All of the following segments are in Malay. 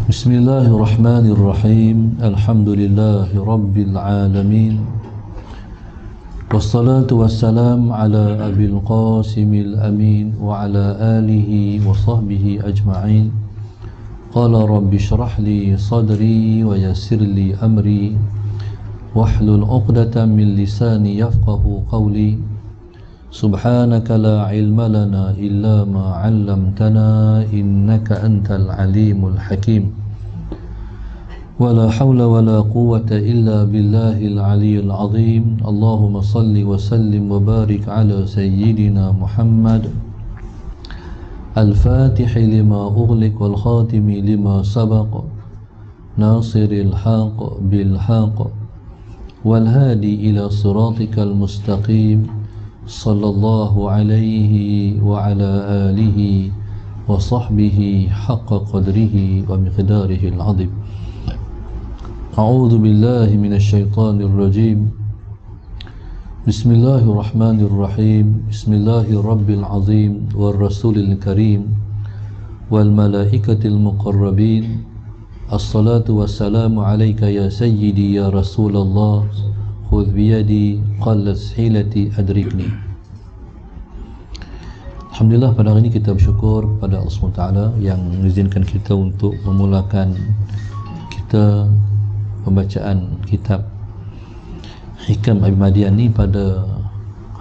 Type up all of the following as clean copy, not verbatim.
Bismillahirrahmanirrahim. Alhamdulillahi Rabbil Alamin. Wassalatu wassalam ala Abil Qasimil Amin wa ala alihi wa sahbihi ajma'in. Qala rabbi shrah li sadri wa yassir li amri wahlul 'uqdatam min lisani yafqahu qawli. Subhanaka la ilma lana illa ma 'allamtana innaka antal alimul hakim. Wala hawla wala quwwata illa billahil aliyyil azim. Allahumma salli wa sallim wa barik ala sayyidina Muhammad al-fatihi lima ughliq wal khatimi lima sabaq nasiril haqq bil haqq wal hadi ila siratikal mustaqim. Sallallahu alaihi wa ala alihi wa sahbihi haqqa qadrihi wa miqdarihi al-azim. A'udzu billahi minasy syaithanir rajim. Bismillahirrahmanirrahim. Bismillahirabbil azim war rasulil karim wal malaikatil muqarrabin. Assalatu wassalamu alayka ya sayyidi ya Rasulullah. Khudh biyadi qallat hilati adrikni. Alhamdulillah, pada hari ini kita bersyukur pada Allah SWT yang mengizinkan kita untuk memulakan kita pembacaan kitab Hikam Abi Madian ni pada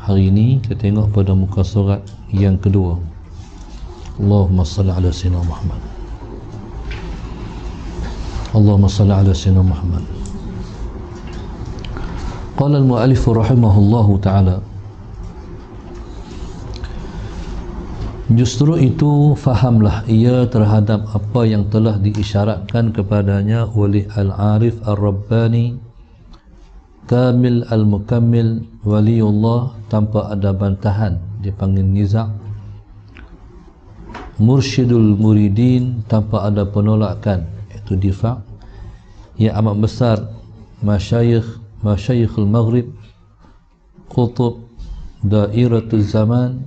hari ini. Kita tengok pada muka surat yang kedua. Allahumma salli ala sayyidina Muhammad. Allahumma salli ala sayyidina Muhammad. Qala al-mu'allif rahimahullahu ta'ala, justru itu fahamlah ia terhadap apa yang telah diisyaratkan kepadanya oleh Al-Arif Ar-Rabbani Kamil Al-Mukammil Waliullah tanpa ada bantahan, dipanggil nizak, Mursyidul Muridin tanpa ada penolakan, iaitu difa', yang amat besar Masyayikhul Maghrib, Qutub Dairatul Zaman,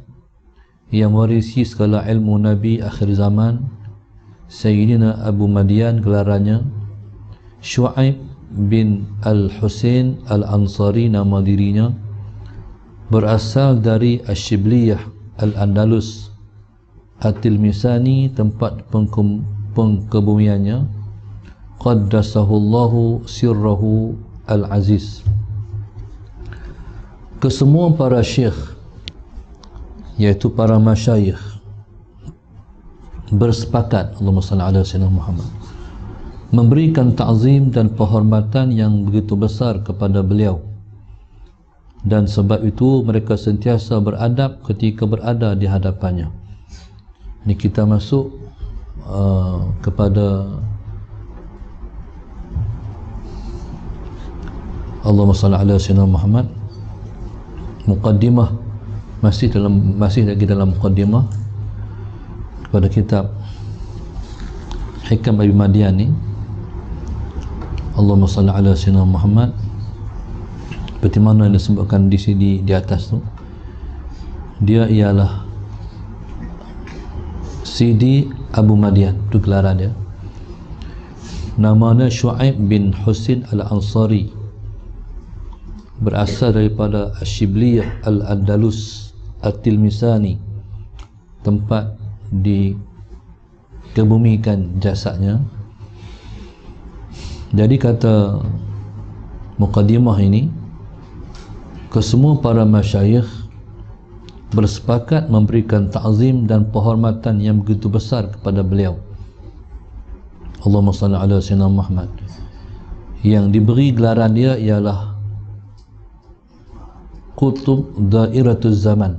yang mewarisi segala ilmu Nabi akhir zaman, Sayyidina Abu Madian gelarannya, Syu'aib bin Al-Husain Al-Ansari nama dirinya, berasal dari Asy-Syibliyah Al-Andalus, At-Tilmisani tempat pengkebumiannya, Qaddasahullahu sirrahu Al-Aziz. Kesemua para syekh, iaitu para masyayikh, bersepakat, Allahumma salli ala sayyidina Muhammad, memberikan ta'zim dan penghormatan yang begitu besar kepada beliau, dan sebab itu mereka sentiasa beradab ketika berada di hadapannya. Ini kita masuk kepada Allahumma salli ala sayyidina Muhammad. Muqaddimah, masih lagi dalam muqaddimah kepada kitab Hikam Abi Madian ni. Allahumma salli ala sayyidina Muhammad, seperti mana yang disebutkan di sini di atas tu, dia ialah Sidi Abu Madian, itu gelaran dia. Namanya Syu'aib bin Husain Al-Ansari, berasal daripada Asy-Syibliyah Al-Andalus At-Tilmisani, tempat dikebumikan jasadnya. Jadi kata muqaddimah ini, kesemua para masyayikh bersepakat memberikan ta'zim dan penghormatan yang begitu besar kepada beliau, Allahumma salli ala sayyidina Muhammad. Yang diberi gelaran dia ialah Qutub Dairatul Zaman,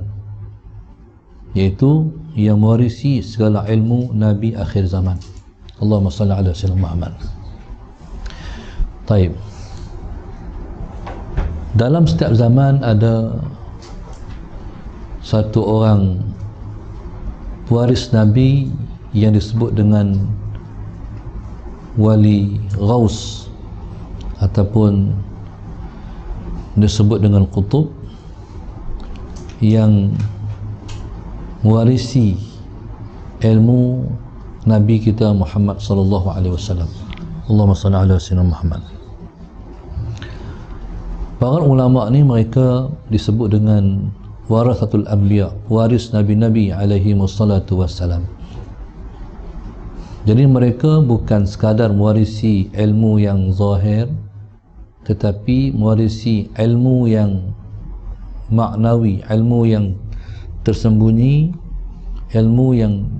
iaitu yang mewarisi segala ilmu Nabi akhir zaman. Allahumma salli ala sayyidina Muhammad. Taib. Dalam setiap zaman ada satu orang waris Nabi yang disebut dengan Wali Ghaus ataupun disebut dengan Qutub, yang mewarisi ilmu Nabi kita Muhammad sallallahu alaihi wasallam. Allahumma salli ala sayyidina Muhammad. Para ulama ni mereka disebut dengan warasatul anbiya, waris nabi-nabi alaihi wassalatu wassalam. Jadi mereka bukan sekadar mewarisi ilmu yang zahir, tetapi mewarisi ilmu yang maknawi, ilmu yang tersembunyi, ilmu yang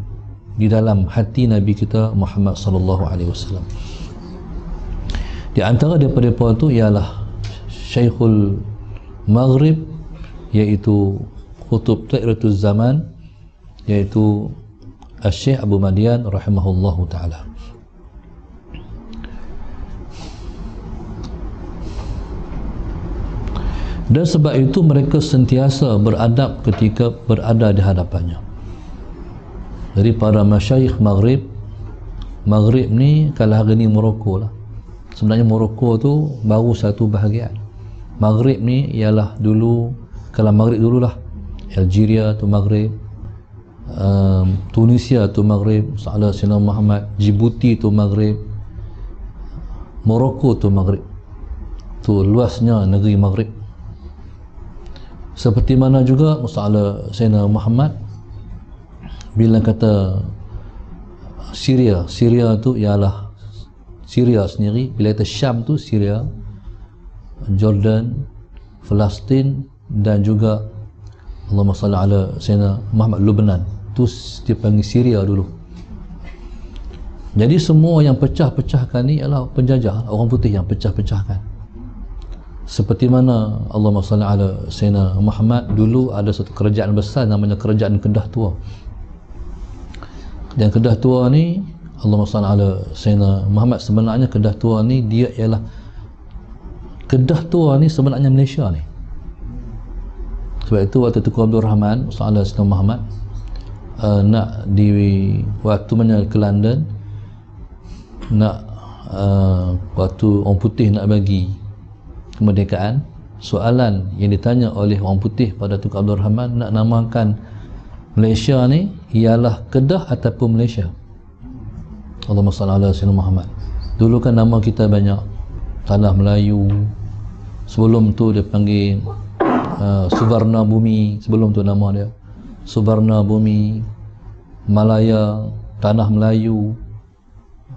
di dalam hati Nabi kita Muhammad sallallahu alaihi wasallam. Di antara daripada itu ialah Syekhul Maghrib, iaitu Qutub Ta'iratuz Zaman, iaitu Syekh Abu Madian rahimahullahu ta'ala. Dan sebab itu mereka sentiasa beradab ketika berada di hadapannya. Jadi para masyayikh Maghrib ni kalau hari ni Morocco lah. Sebenarnya Morocco tu baru satu bahagian. Maghrib ni ialah dulu, kalau Maghrib dululah Algeria tu Maghrib, Tunisia tu Maghrib, Salah Sina Muhammad, Djibouti tu Maghrib, Morocco tu Maghrib. Tu luasnya negeri Maghrib. Seperti mana juga Salah Sina Muhammad bila kata Syria tu ialah Syria sendiri. Bila kata Syam tu Syria, Jordan, Palestin, dan juga Allahumma salli ala Sayyidina Muhammad, Lebanon. Tu dipanggil Syria dulu. Jadi semua yang pecah-pecahkan ni ialah penjajah, orang putih yang pecah-pecahkan. Seperti mana Allahumma salli ala Sayyidina Muhammad, dulu ada satu kerajaan besar namanya Kerajaan Kedah Tua. Dan Kedah Tua ni, Allahumma salli ala Sayyidina Muhammad, sebenarnya Kedah Tua ni dia ialah Kedah Tua ni sebenarnya Malaysia ni. Sebab itu waktu Tunku Abdul Rahman Salah Sayyidina Muhammad nak di waktu mana ke London, nak waktu orang putih nak bagi kemerdekaan, soalan yang ditanya oleh orang putih pada Tunku Abdul Rahman, nak namakan Malaysia ni ialah Kedah ataupun Malaysia. Allahumma salli ala Sayyidina Muhammad. Dulu kan nama kita banyak, Tanah Melayu, sebelum tu dia panggil Suvarna Bumi, sebelum tu nama dia Suvarna Bumi, Malaya, Tanah Melayu,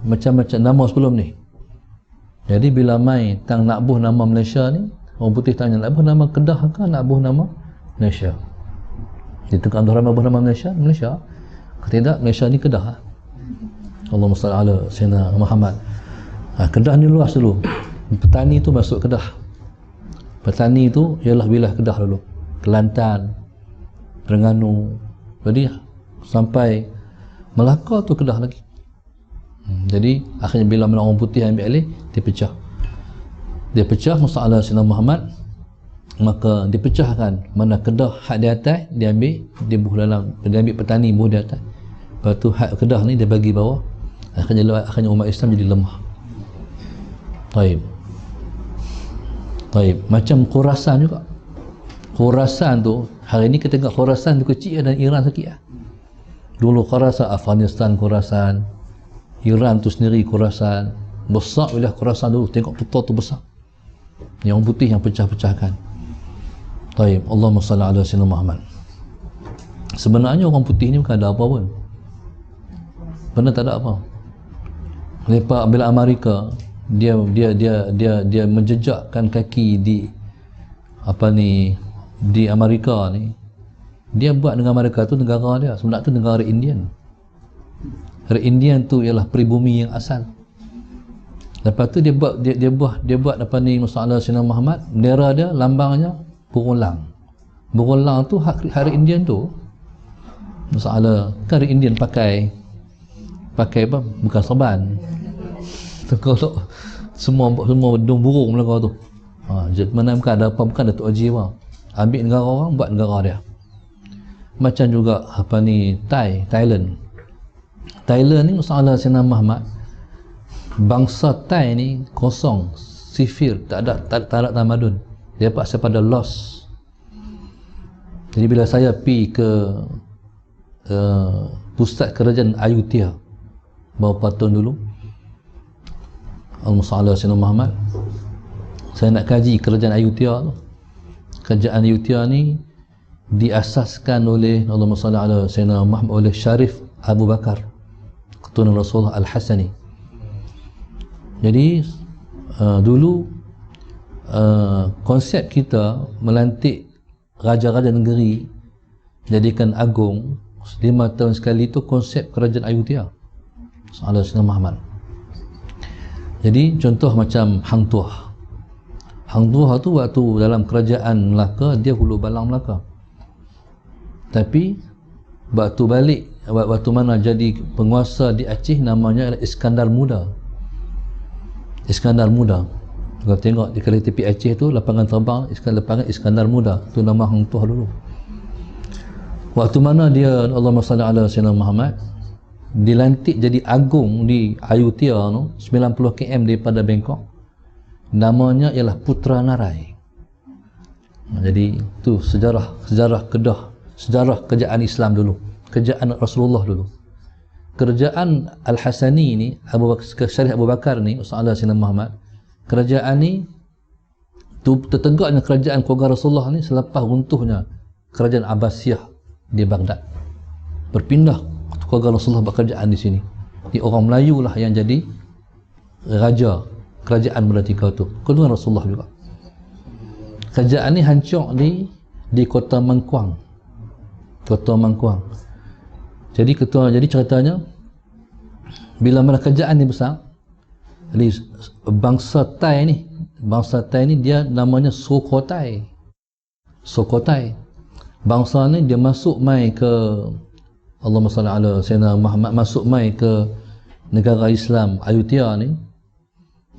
macam-macam nama sebelum ni. Jadi bila mai tang nak buh nama Malaysia ni, orang putih tanya nak buh nama Kedah ke nak buh nama Malaysia. Dia Tunku Abdul Rahman buh nama Malaysia, Malaysia. Tidak, Malaysia ni Kedah. Allahumma salli ala Sayyidina Muhammad. Kedah ni luas dulu. Petani tu masuk Kedah. Petani tu ialah wilayah Kedah dulu, Kelantan, Terengganu. Jadi sampai Melaka tu Kedah lagi. Jadi akhirnya bila orang putih ambil alih, dia pecah masalah Sayyidina Muhammad, maka dipecahkan. Mana Kedah hak di atas dia ambil, dia buh dalam, dia ambil petani buh di atas. Lepas tu hak Kedah ni dia bagi bawah. Akhirnya umat Islam jadi lemah. Taib. Macam Khurasan juga. Khurasan tu, hari ni kita tengok Khurasan tu kecil dan Iran sikit lah. Dulu Khurasan, Afghanistan Khurasan, Iran tu sendiri Khurasan. Besar wilayah Khurasan dulu, tengok peta tu besar. Yang putih yang pecah-pecahkan. Taib. Allahumma salli ala Sayyidina Muhammad. Sebenarnya orang putih ni bukan ada apa pun. Benar tak ada apa. Lepas bila Amerika dia menjejakkan kaki di di Amerika ni, dia buat dengan Amerika tu negara dia, sebenarnya tu negara Indian. Indian tu ialah pribumi yang asal. Lepas tu dia buat masalah Sayyidina Muhammad, bendera dia, lambangnya berulang. Berulang tu hari Indian tu. Masalah kan Indian pakai apa? Bukan serban. Kalau semua dong burung belakang tu. Mana bukan ada apa, bukan Datuk Haji bang. Ambil negara orang, buat negara dia. Macam juga Thailand. Thailand ni masalah Sayyidina Muhammad. Bangsa Thai ni kosong, sifir, tak ada tamadun. Dia paksa pada loss. Jadi bila saya pergi ke pusat kerajaan Ayutthaya, berapa tahun dulu, Allahumma salli ala Sayyidina Muhammad, saya nak kaji kerajaan Ayutthaya tu. Kerajaan Ayutthaya ni diasaskan oleh, Allahumma salli ala Sayyidina Muhammad, oleh Syarif Abu Bakar, keturunan Rasulullah Al-Hasani. Jadi dulu konsep kita melantik raja-raja negeri, jadikan agung 5 tahun sekali, itu konsep kerajaan Ayutthaya ala Sayyidina Muhammad. Jadi contoh macam Hang Tuah. Hang Tuah tu waktu dalam kerajaan Melaka, dia hulu balang Melaka. Tapi waktu balik, waktu mana jadi penguasa di Aceh, namanya adalah Iskandar Muda. Iskandar Muda. Kalau tengok di kali tepi Aceh tu, lapangan terbang lapangan Iskandar Muda, tu nama Hang Tuah dulu. Waktu mana dia, Allahumma salli ala Sayyidina Muhammad, dilantik jadi agung di Ayutthaya tu, 90 km daripada Bangkok, namanya ialah Putra Narai. Jadi tu sejarah Kedah, sejarah kerajaan Islam dulu, kerajaan Rasulullah dulu. Kerajaan Al-Hasani ni, Syarif Abu Bakar ni, Sayyidina Muhammad, kerajaan ni tu tertegaknya kerajaan keluarga Rasulullah ni selepas runtuhnya kerajaan Abbasiyah di Baghdad. Berpindah keluarga Rasulullah bekerjaan di sini. Di orang Melayu lah yang jadi raja kerajaan pada ketika itu, keturunan Rasulullah juga. Kerajaan ni hancur di kota Mangkuang. Kota Mangkuang. Jadi ceritanya, bila mana kerajaan ni besar, jadi bangsa Thai ni dia namanya Sukhothai. Sukhothai. Bangsa ni dia masuk mai ke, Allahumma salli ala Sayyidina Muhammad, masuk mai ke negara Islam Ayutthaya ni.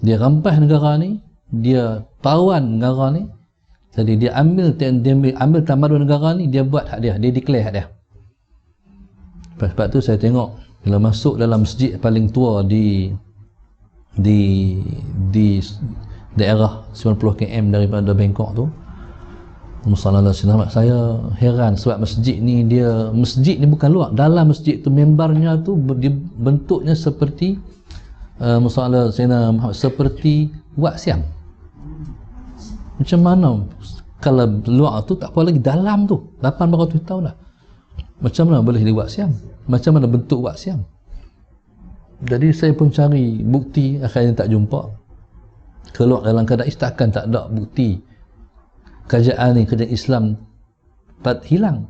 Dia rampas negara ni, dia tawan negara ni. Jadi dia ambil tamadun negara ni, dia buat hak dia declare hak dia. Sebab tu saya tengok bila masuk dalam masjid paling tua di daerah 90 km daripada Bangkok tu, saya heran sebab masjid ni bukan luar, dalam masjid tu membarnya tu bentuknya seperti musalla Sayyidina Muhammad, seperti Wak Siam. Macam mana kalau luar tu tak apa lagi, dalam tu 800 tahun dah, macam mana boleh di Wak Siam, macam mana bentuk Wak Siam. Jadi saya pun cari bukti, akhirnya tak jumpa. Keluar dalam keadaan takkan tak ada bukti kerajaan Islam hilang.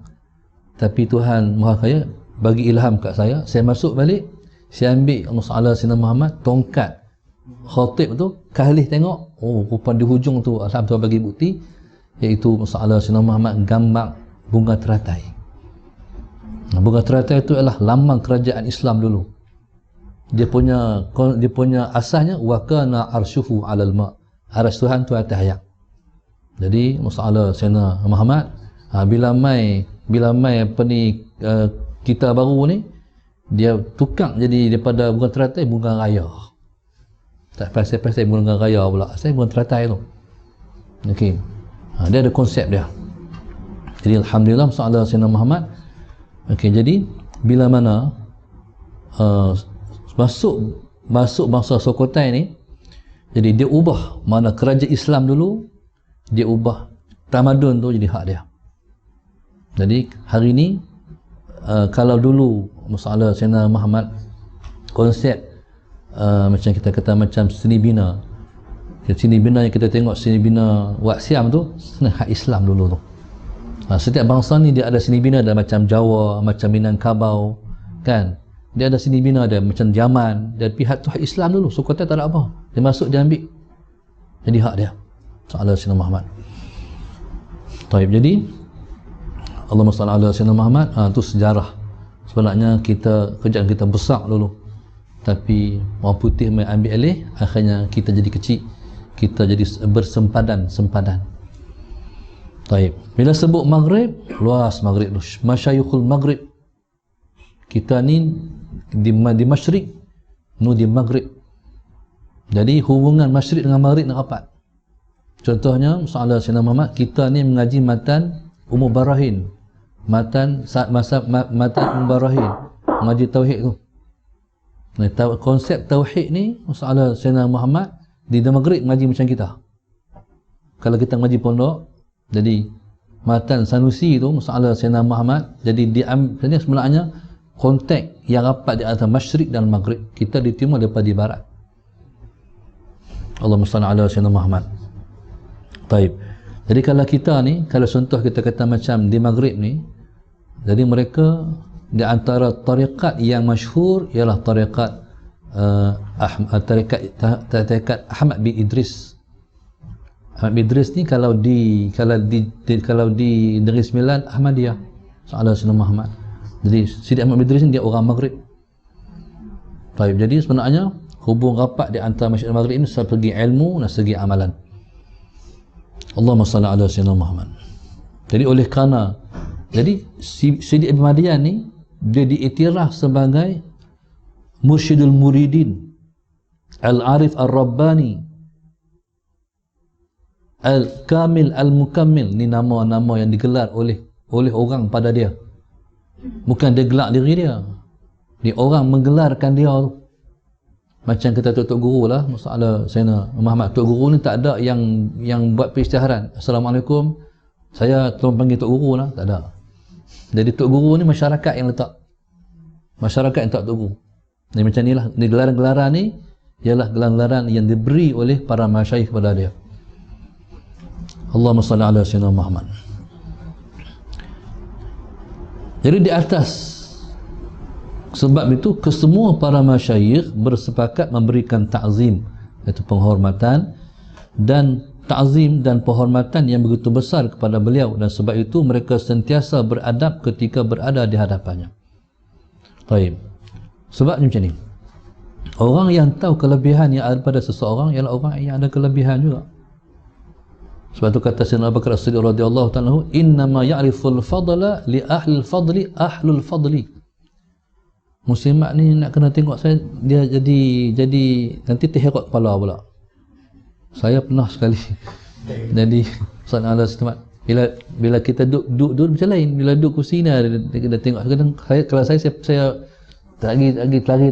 Tapi Tuhan Maha Kaya bagi ilham kat saya masuk balik, saya ambil Allahumma Sayyidina Muhammad, tongkat khatib tu, khalih tengok, rupa di hujung tu Alhamdulillah bagi bukti, iaitu Sayyidina Muhammad gambar bunga teratai. Bunga teratai itu adalah lambang kerajaan Islam dulu. Dia punya asasnya wa kana arsyuhu 'alal ma', arsy Tuhan tu atas air. Jadi masalah Sayyidina Muhammad, bila mai kita baru ni, dia tukar jadi daripada bunga teratai bunga raya. Tak pasal bunga raya pula, saya bunga teratai tu. Okey. Dia ada konsep dia. Jadi alhamdulillah masalah Sayyidina Muhammad. Okey, jadi bila mana masuk bangsa Sukhothai ni, jadi dia ubah mana kerajaan Islam dulu, dia ubah tamadun tu jadi hak dia. Jadi hari ni kalau dulu masalah Sayyidina Muhammad konsep macam kita kata macam seni bina yang kita tengok, seni bina Wak Siam tu hak Islam dulu tu. Setiap bangsa ni dia ada seni bina, ada macam Jawa, macam Minangkabau kan, dia ada seni bina dia macam Yaman, dan pihak tu hak Islam dulu. Sukhothai tak ada apa, dia masuk dia ambil jadi hak dia. Sayyidina Sayyidina Muhammad. Taib, jadi Allahumma salli ala Sayyidina Muhammad, tu sejarah. Sebenarnya kerjaan kita besar dulu, tapi orang putih mai ambil alih, akhirnya kita jadi kecil, kita jadi bersempadan. Taib. Bila sebut Maghrib, luas Maghrib tu, masyayikhul Maghrib. Kita ni di Masyrik, di Maghrib. Jadi hubungan Masyrik dengan Maghrib nak rapat. Contohnya masalah Sayyidina Muhammad, kita ni mengaji matan Ummu Barahin, matan Ummu Barahin, mengaji tauhid tu. Konsep tauhid ni, masalah Sayyidina Muhammad di Maghrib ngaji macam kita. Kalau kita ngaji pondok, jadi matan Sanusi tu masalah Sayyidina Muhammad, jadi dia sebenarnya kontak yang rapat di antara Masyriq dan Maghrib. Kita di timur, daripada di barat. Allahumma salli ala Sayyidina Muhammad. Taib. Jadi kalau kita ni, kalau contoh kita kata macam di Maghrib ni, jadi mereka di antara tarikat yang masyhur ialah tarikat tarikat Ahmad bin Idris. Ahmad bin Idris ni kalau di Negeri Sembilan, Ahmadiyah Salah Sayyidina Muhammad. Jadi Sidi Ahmad bin Idris ni dia orang Maghrib. Baik, jadi sebenarnya hubung rapat di antara masyarakat Maghrib ini segi ilmu dan segi amalan. Allahumma salli ala Sayyidina Muhammad. Jadi oleh kerana jadi Sidi Abi Madian ni dia diiktiraf sebagai Mursyidul Muridin, Al-Arif Ar-Rabbani, Al-Kamil Al-Mukammil. Ni nama-nama yang digelar oleh orang pada dia. Bukan dia gelar diri dia. Ni orang menggelarkan dia tu. Macam kita Tok Guru lah, masalah Sayyidina Muhammad. Tok Guru ni tak ada yang buat peristiharan. Assalamualaikum, saya tolong panggil Tok Guru lah. Tak ada. Jadi Tok Guru ni masyarakat yang letak. Masyarakat yang tak Tok Guru. Ni macam ni lah. Ni gelaran-gelaran ni ialah gelaran-gelaran yang diberi oleh para masyayikh kepada dia. Allahumma salli ala Sayyidina Muhammad. Jadi di atas sebab itu kesemua para masyayikh bersepakat memberikan ta'zim, iaitu penghormatan, dan ta'zim dan penghormatan yang begitu besar kepada beliau, dan sebab itu mereka sentiasa beradab ketika berada di hadapannya. Baik. Sebab macam ni, orang yang tahu kelebihan yang ada pada seseorang ialah orang yang ada kelebihan juga. Sebab itu kata Sayyidina Abu Bakar As-Siddiq radhiyallahu ta'ala, innama ya'riful fadla li ahlil fadli ahlul fadli. Muslimat ni nak kena tengok saya, dia jadi nanti terherot kepala pula. Saya pernah sekali jadi sallallahu alaihi wasallam, bila kita duduk macam lain, bila duduk kursi ni dia tengok kadang kalau saya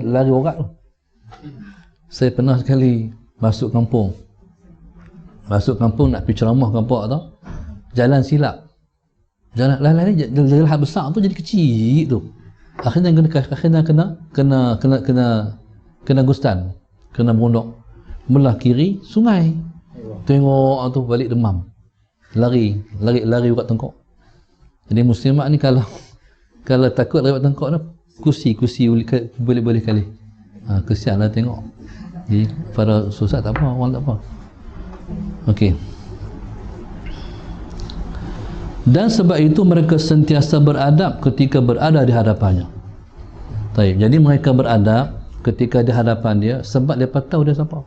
lari orang tu. Saya pernah sekali masuk kampung nak pergi ceramah kampung tu, jalan silap, jalan lain jalan besar tu jadi kecil tu. Akhirnya kena gustan, kena berundok. Belah kiri sungai. Tengok tu balik demam. Lari urat tengkok. Jadi muslimat ni kalau takut lari urat tengkok tu, kursi boleh kali. Kesianlah tengok. Jadi para susah tak apa, orang tak apa. Okey. Dan sebab itu mereka sentiasa beradab ketika berada di hadapannya. Baik, jadi mereka beradab ketika di hadapan dia sebab mereka tahu dia siapa.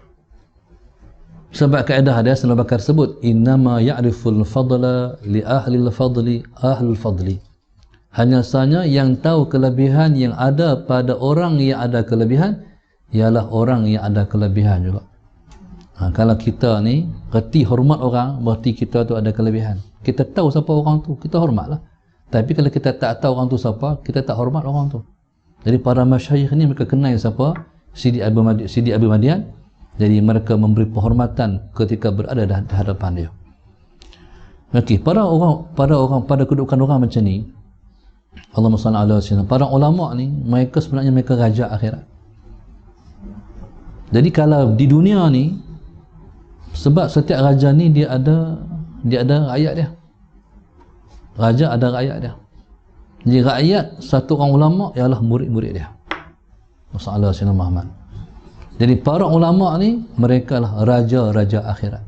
Sebab kaedah dia Sayyidina Abu Bakar sebut, innama ya'riful fadla li ahlil fadli ahlul fadli. Hanya sahaja yang tahu kelebihan yang ada pada orang yang ada kelebihan ialah orang yang ada kelebihan juga. Kalau kita ni reti hormat orang, berarti kita tu ada kelebihan. Kita tahu siapa orang tu, kita hormatlah. Tapi kalau kita tak tahu orang tu siapa, kita tak hormat orang tu. Jadi para masyayikh ni mereka kenal siapa Sidi Abi Madian. Jadi mereka memberi penghormatan ketika berada di hadapan dia. Okey, pada kedudukan orang macam ni, Allahumma salli ala sayyidina, para ulama ni mereka sebenarnya mereka raja akhirat. Jadi kalau di dunia ni, sebab setiap raja ni dia ada rakyat dia. Raja ada rakyat dia. Jadi rakyat satu orang ulama ialah murid-murid dia. Masalah Sayyidina Muhammad. Jadi para ulama ni mereka lah raja-raja akhirat.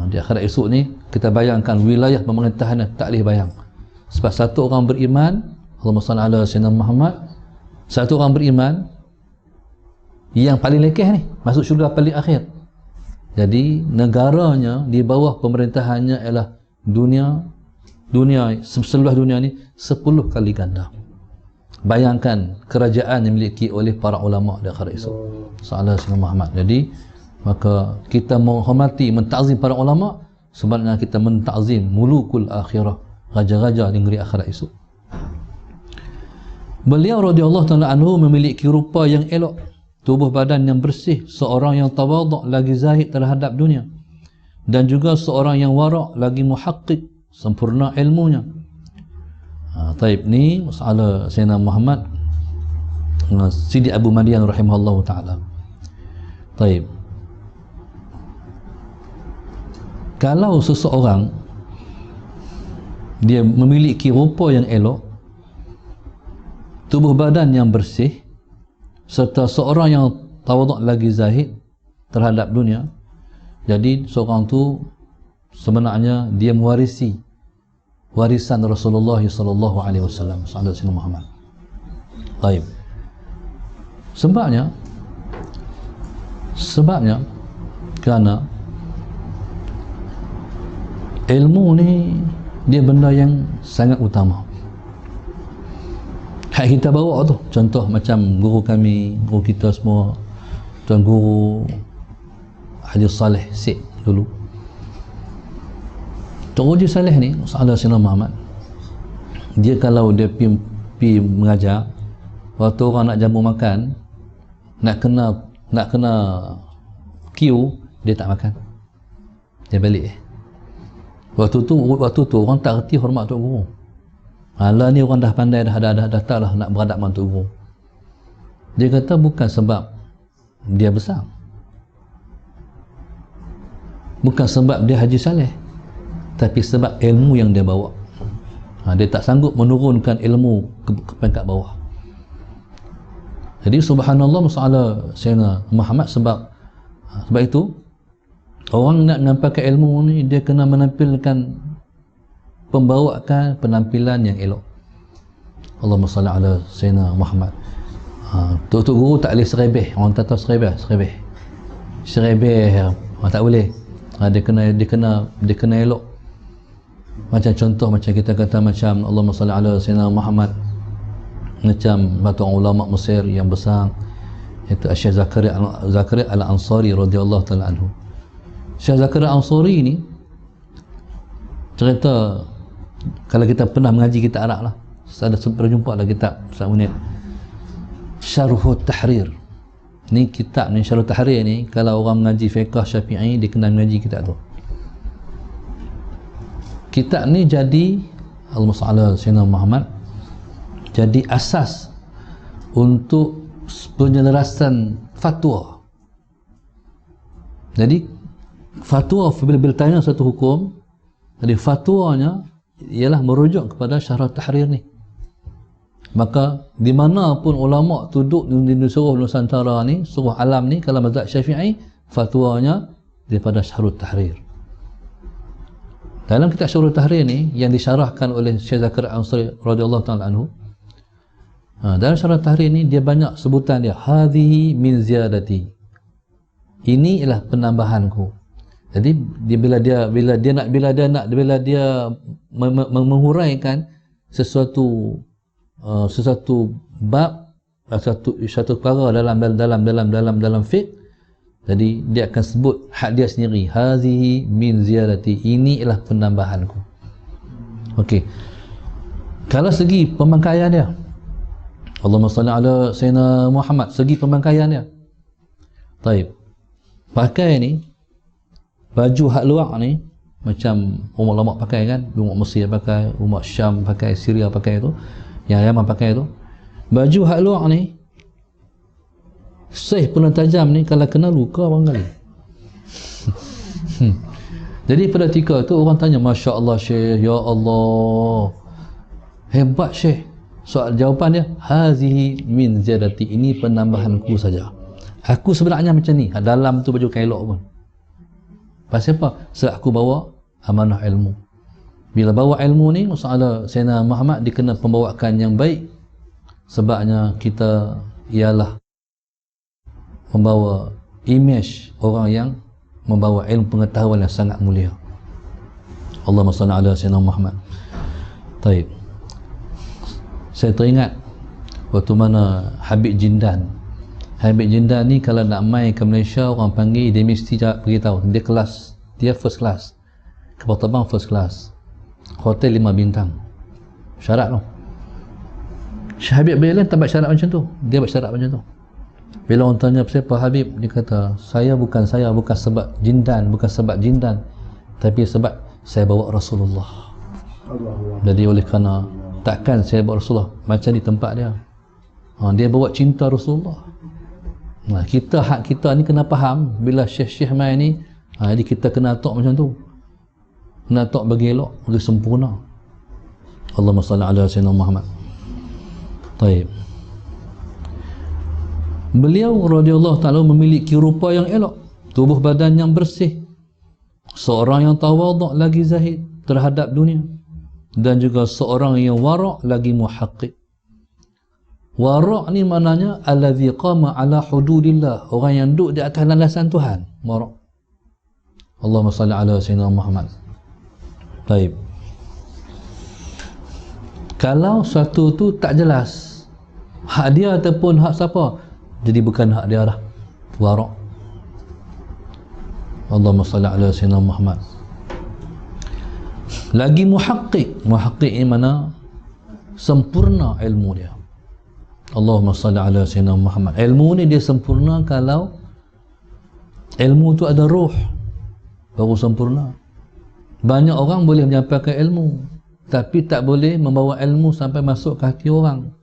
Di akhirat esok ni kita bayangkan wilayah pemerintahan tak boleh bayang. Sebab satu orang beriman, Allahumma salli ala Sayyidina Muhammad, satu orang beriman yang paling lekeh ni masuk syurga paling akhir. Jadi negaranya di bawah pemerintahannya ialah dunia seluruh dunia ni 10 kali ganda. Bayangkan kerajaan yang dimiliki oleh para ulama di akhirat esok. Sallallahu alaihi Muhammad. Jadi maka kita menghormati, mentazim para ulama, sebenarnya kita mentazim mulukul akhirah, raja-raja di negeri akhirat esok. Beliau radhiyallahu ta'ala anhu memiliki rupa yang elok, tubuh badan yang bersih, seorang yang tawaduk lagi zahid terhadap dunia, dan juga seorang yang warak lagi muhaqqiq, sempurna ilmunya. Taib ni masalah Sayyidina Muhammad Sidi Abu Madian rahimahullah ta'ala. Taib, kalau seseorang dia memiliki rupa yang elok, tubuh badan yang bersih, serta seorang yang tawaduk lagi zahid terhadap dunia, jadi seorang tu sebenarnya dia mewarisi warisan Rasulullah sallallahu alaihi wasallam, Sayyidina Muhammad. Baik. Sebabnya kerana ilmu ni dia benda yang sangat utama. Hak kita bawa tu, contoh macam guru kami, guru kita semua, Tuan Guru Haji Saleh Syed dulu. Tuan Haji Saleh ni, Sayyidina Muhammad, dia kalau dia pergi mengajar, waktu orang nak jamu makan, nak kena queue, dia tak makan, dia balik. Waktu tu orang tak reti hormat Tok Guru. Lah ni orang dah pandai, dah tak lah nak beradab dengan Tok Guru. Dia kata bukan sebab dia besar, bukan sebab dia Haji Saleh, tapi sebab ilmu yang dia bawa. Dia tak sanggup menurunkan ilmu ke peringkat bawah. Jadi subhanallah, masalah Sayyidina Muhammad, sebab itu orang nak menyampaikan ilmu ni, dia kena menampilkan pembawaan penampilan yang elok. Allahumma salli ala Sayyidina Muhammad. Tok Guru tak boleh serebeh. Orang tak tahu serebeh tak boleh. Dia kena elok. Macam contoh, macam kita kata, macam Allahumma salli ala Sayyidina Muhammad, macam batu ulama Mesir yang besar, iaitu Syekh Zakaria Al-Ansari radhiyallahu ta'ala anhu. Syekh Zakaria Al-Ansari ni cerita, kalau kita pernah mengaji kitab Arab lah, ada pernah jumpa lah kitab satu minit, Syarhut Tahrir. Ni kitab ni, Syarhut Tahrir ni, kalau orang mengaji fiqh Syafi'i, dia kena mengaji kitab tu. Kitab ni jadi Al-Mus'ala Sayyidina Muhammad, jadi asas untuk penyelarasan fatwa. Jadi fatwa, bila tanya satu hukum, jadi fatwanya ialah merujuk kepada Syarhut Tahrir ni. Maka di mana pun ulama duduk di seluruh Nusantara ni, seluruh alam ni, kalau mazhab Syafi'i, fatwanya daripada Syarhut Tahrir. Dalam kitab Syarhut Tahrir ni yang disyarahkan oleh Syekh Zakaria Al-Ansari radhiyallahu ta'ala anhu, dalam Syarhut Tahrir ni dia banyak sebutan dia, hadhihi min ziyadati, ini ialah penambahanku. Jadi bila dia menghuraikan sesuatu bab, satu perkara dalam fiqh, jadi dia akan sebut hak dia sendiri, hazihi min ziyadati, ini ialah penambahanku. Okey, kalau segi pemakaian dia, Allahumma salli ala Sayyidina Muhammad, segi pemakaian dia, taib, pakai ni, baju hak luar ni, macam ulama pakai kan, umat Mesir pakai, umat Syam pakai, Syria pakai tu, yang Yaman pakai tu, baju hak luar ni, seh pulang tajam ni, kalau kena luka barangkali. Jadi pada ketika tu orang tanya, Masya Allah Syekh, Ya Allah, hebat Syekh. Soal jawapan dia, hazihi min ziyadati, ini penambahanku saja. Aku sebenarnya macam ni, dalam tu baju kailok pun. Pasal apa? Sebab aku bawa amanah ilmu. Bila bawa ilmu ni, masalah Sayyidina Muhammad dikena pembawaan yang baik. Sebabnya kita ialah membawa image orang yang membawa ilmu pengetahuan yang sangat mulia. Allahumma salli ala Sayyidina Muhammad. Taib. Saya teringat waktu mana Habib Jindan ni kalau nak main ke Malaysia, orang panggil, dia mesti beritahu dia first class, kapal terbang first class, hotel 5 bintang, syarat tu. Habib Bilal tak buat syarat macam tu, dia buat syarat macam tu. Bila orang tanya siapa Habib, dia kata saya bukan sebab jindan, tapi sebab saya bawa Rasulullah. Jadi oleh kerana takkan saya bawa Rasulullah macam di tempat dia. Dia bawa cinta Rasulullah. Hak kita ni kena faham bila syekh-syekh main ni, jadi kita kena atok macam tu. Kena atok bagi elok, bagi sempurna. Allahumma salli ala sayyidina Muhammad. Baik. Beliau radhiyallahu ta'ala memiliki rupa yang elok, tubuh badan yang bersih, seorang yang tawaduk lagi zahid terhadap dunia, dan juga seorang yang warak lagi muhaqqiq. Warak ni maknanya allazi qama ala hududillah, orang yang duduk di atas landasan Tuhan, warak. Allahumma salli ala sayyidina Muhammad. Baik. Kalau suatu tu tak jelas hak dia ataupun hak siapa, jadi bukan hak dia dah, warak. Allahumma salli ala sayyidina Muhammad. Lagi muhaqqiq ni mana sempurna ilmu dia. Allahumma salli ala sayyidina Muhammad. Ilmu ni dia sempurna kalau ilmu tu ada ruh, baru sempurna. Banyak orang boleh menyampaikan ilmu, tapi tak boleh membawa ilmu sampai masuk ke hati orang.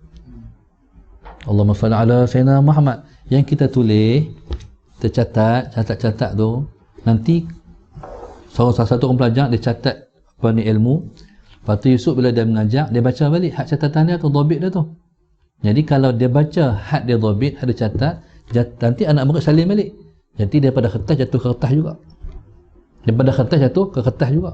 Allahumma salli ala sayyidina Muhammad. Yang kita tulis, kita catat tu, nanti salah satu orang pelajar dia catat apa ni ilmu. Lepas tu Yusuf bila dia mengajar, dia baca balik hak catatan dia tu, dhabit dia tu. Jadi kalau dia baca hak dia dhabit, hak dia catat, nanti anak murid salin balik. Jadi daripada kertas jatuh ke kertas juga. Daripada kertas jatuh ke kertas juga.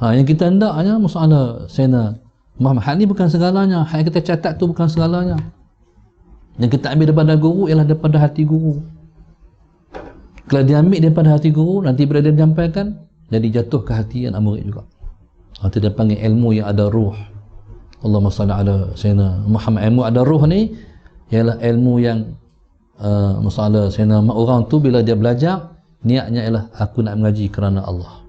Yang kita hendaknya masalah sayyidina Muhammad, hak ni bukan segalanya, hak yang kita catat tu bukan segalanya. Yang kita ambil daripada guru ialah daripada hati guru. Kalau dia ambil daripada hati guru, nanti bila dia menyampaikan, jadi jatuh ke hati anak murid juga. Itu dia panggil ilmu yang ada ruh. Allahumma salli ala sayyidina Muhammad. Ilmu ada ruh ni ialah ilmu yang masalah sayyidina orang tu bila dia belajar, niatnya ialah aku nak mengaji kerana Allah.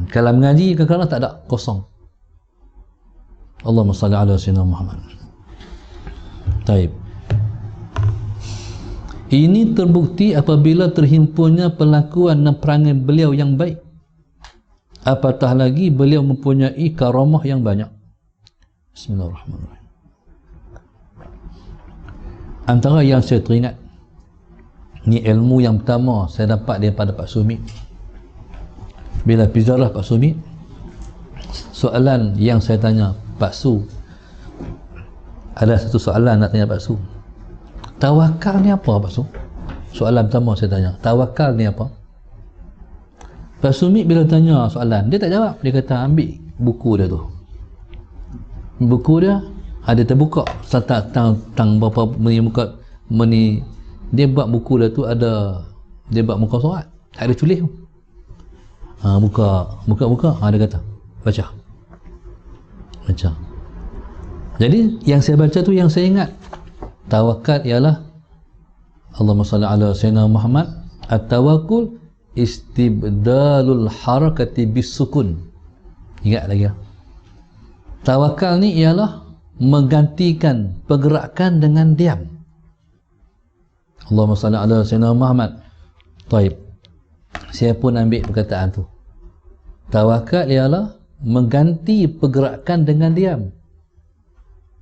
Kalau mengaji kerana tak ada, kosong. Allahumma salli ala sayyidina Muhammad. Taib. Ini terbukti apabila terhimpunnya perlakuan dan perangai beliau yang baik. Apatah lagi beliau mempunyai karamah yang banyak. Bismillahirrahmanirrahim. Antara yang saya teringat, ni ilmu yang pertama saya dapat daripada Pak Sumi. Bila pizarah Pak Sumi, soalan yang saya tanya Pak Su, ada satu soalan nak tanya Pak Su. Tawakal ni apa Pak Su? Soalan pertama saya tanya, tawakal ni apa? Pak Sumi bila tanya soalan, dia tak jawab. Dia kata ambil buku dia tu. Buku dia ada terbuka tang berapa meni dia buat buku dia tu ada, dia buat muka surat, tak ada tulis. Buka dia kata baca. Jadi yang saya baca tu yang saya ingat. Tawakal ialah Allahumma salli ala sayyidina Muhammad. At-tawakkul istibdalul harakati bisukun. Ingat lagi. Tawakal ni ialah menggantikan pergerakan dengan diam. Allahumma salli ala sayyidina Muhammad. Taib. Saya pun ambil perkataan tu. Tawakal ialah mengganti pergerakan dengan diam.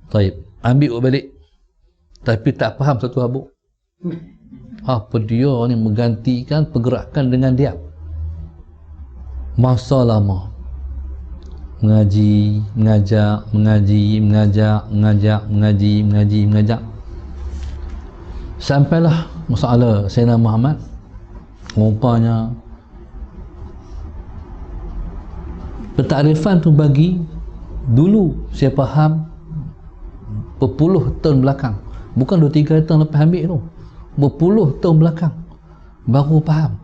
Taib. Ambil balik. Tapi tak faham satu habuk. Apa dia ni menggantikan pergerakan dengan diam? Masa lama mengaji, mengajak, mengajak. Sampailah masalah Sayyidina Muhammad. Rupanya pentakrifan tu bagi dulu saya faham berpuluh tahun belakang, bukan 2-3 tahun lepas ambil tu, berpuluh tahun belakang baru faham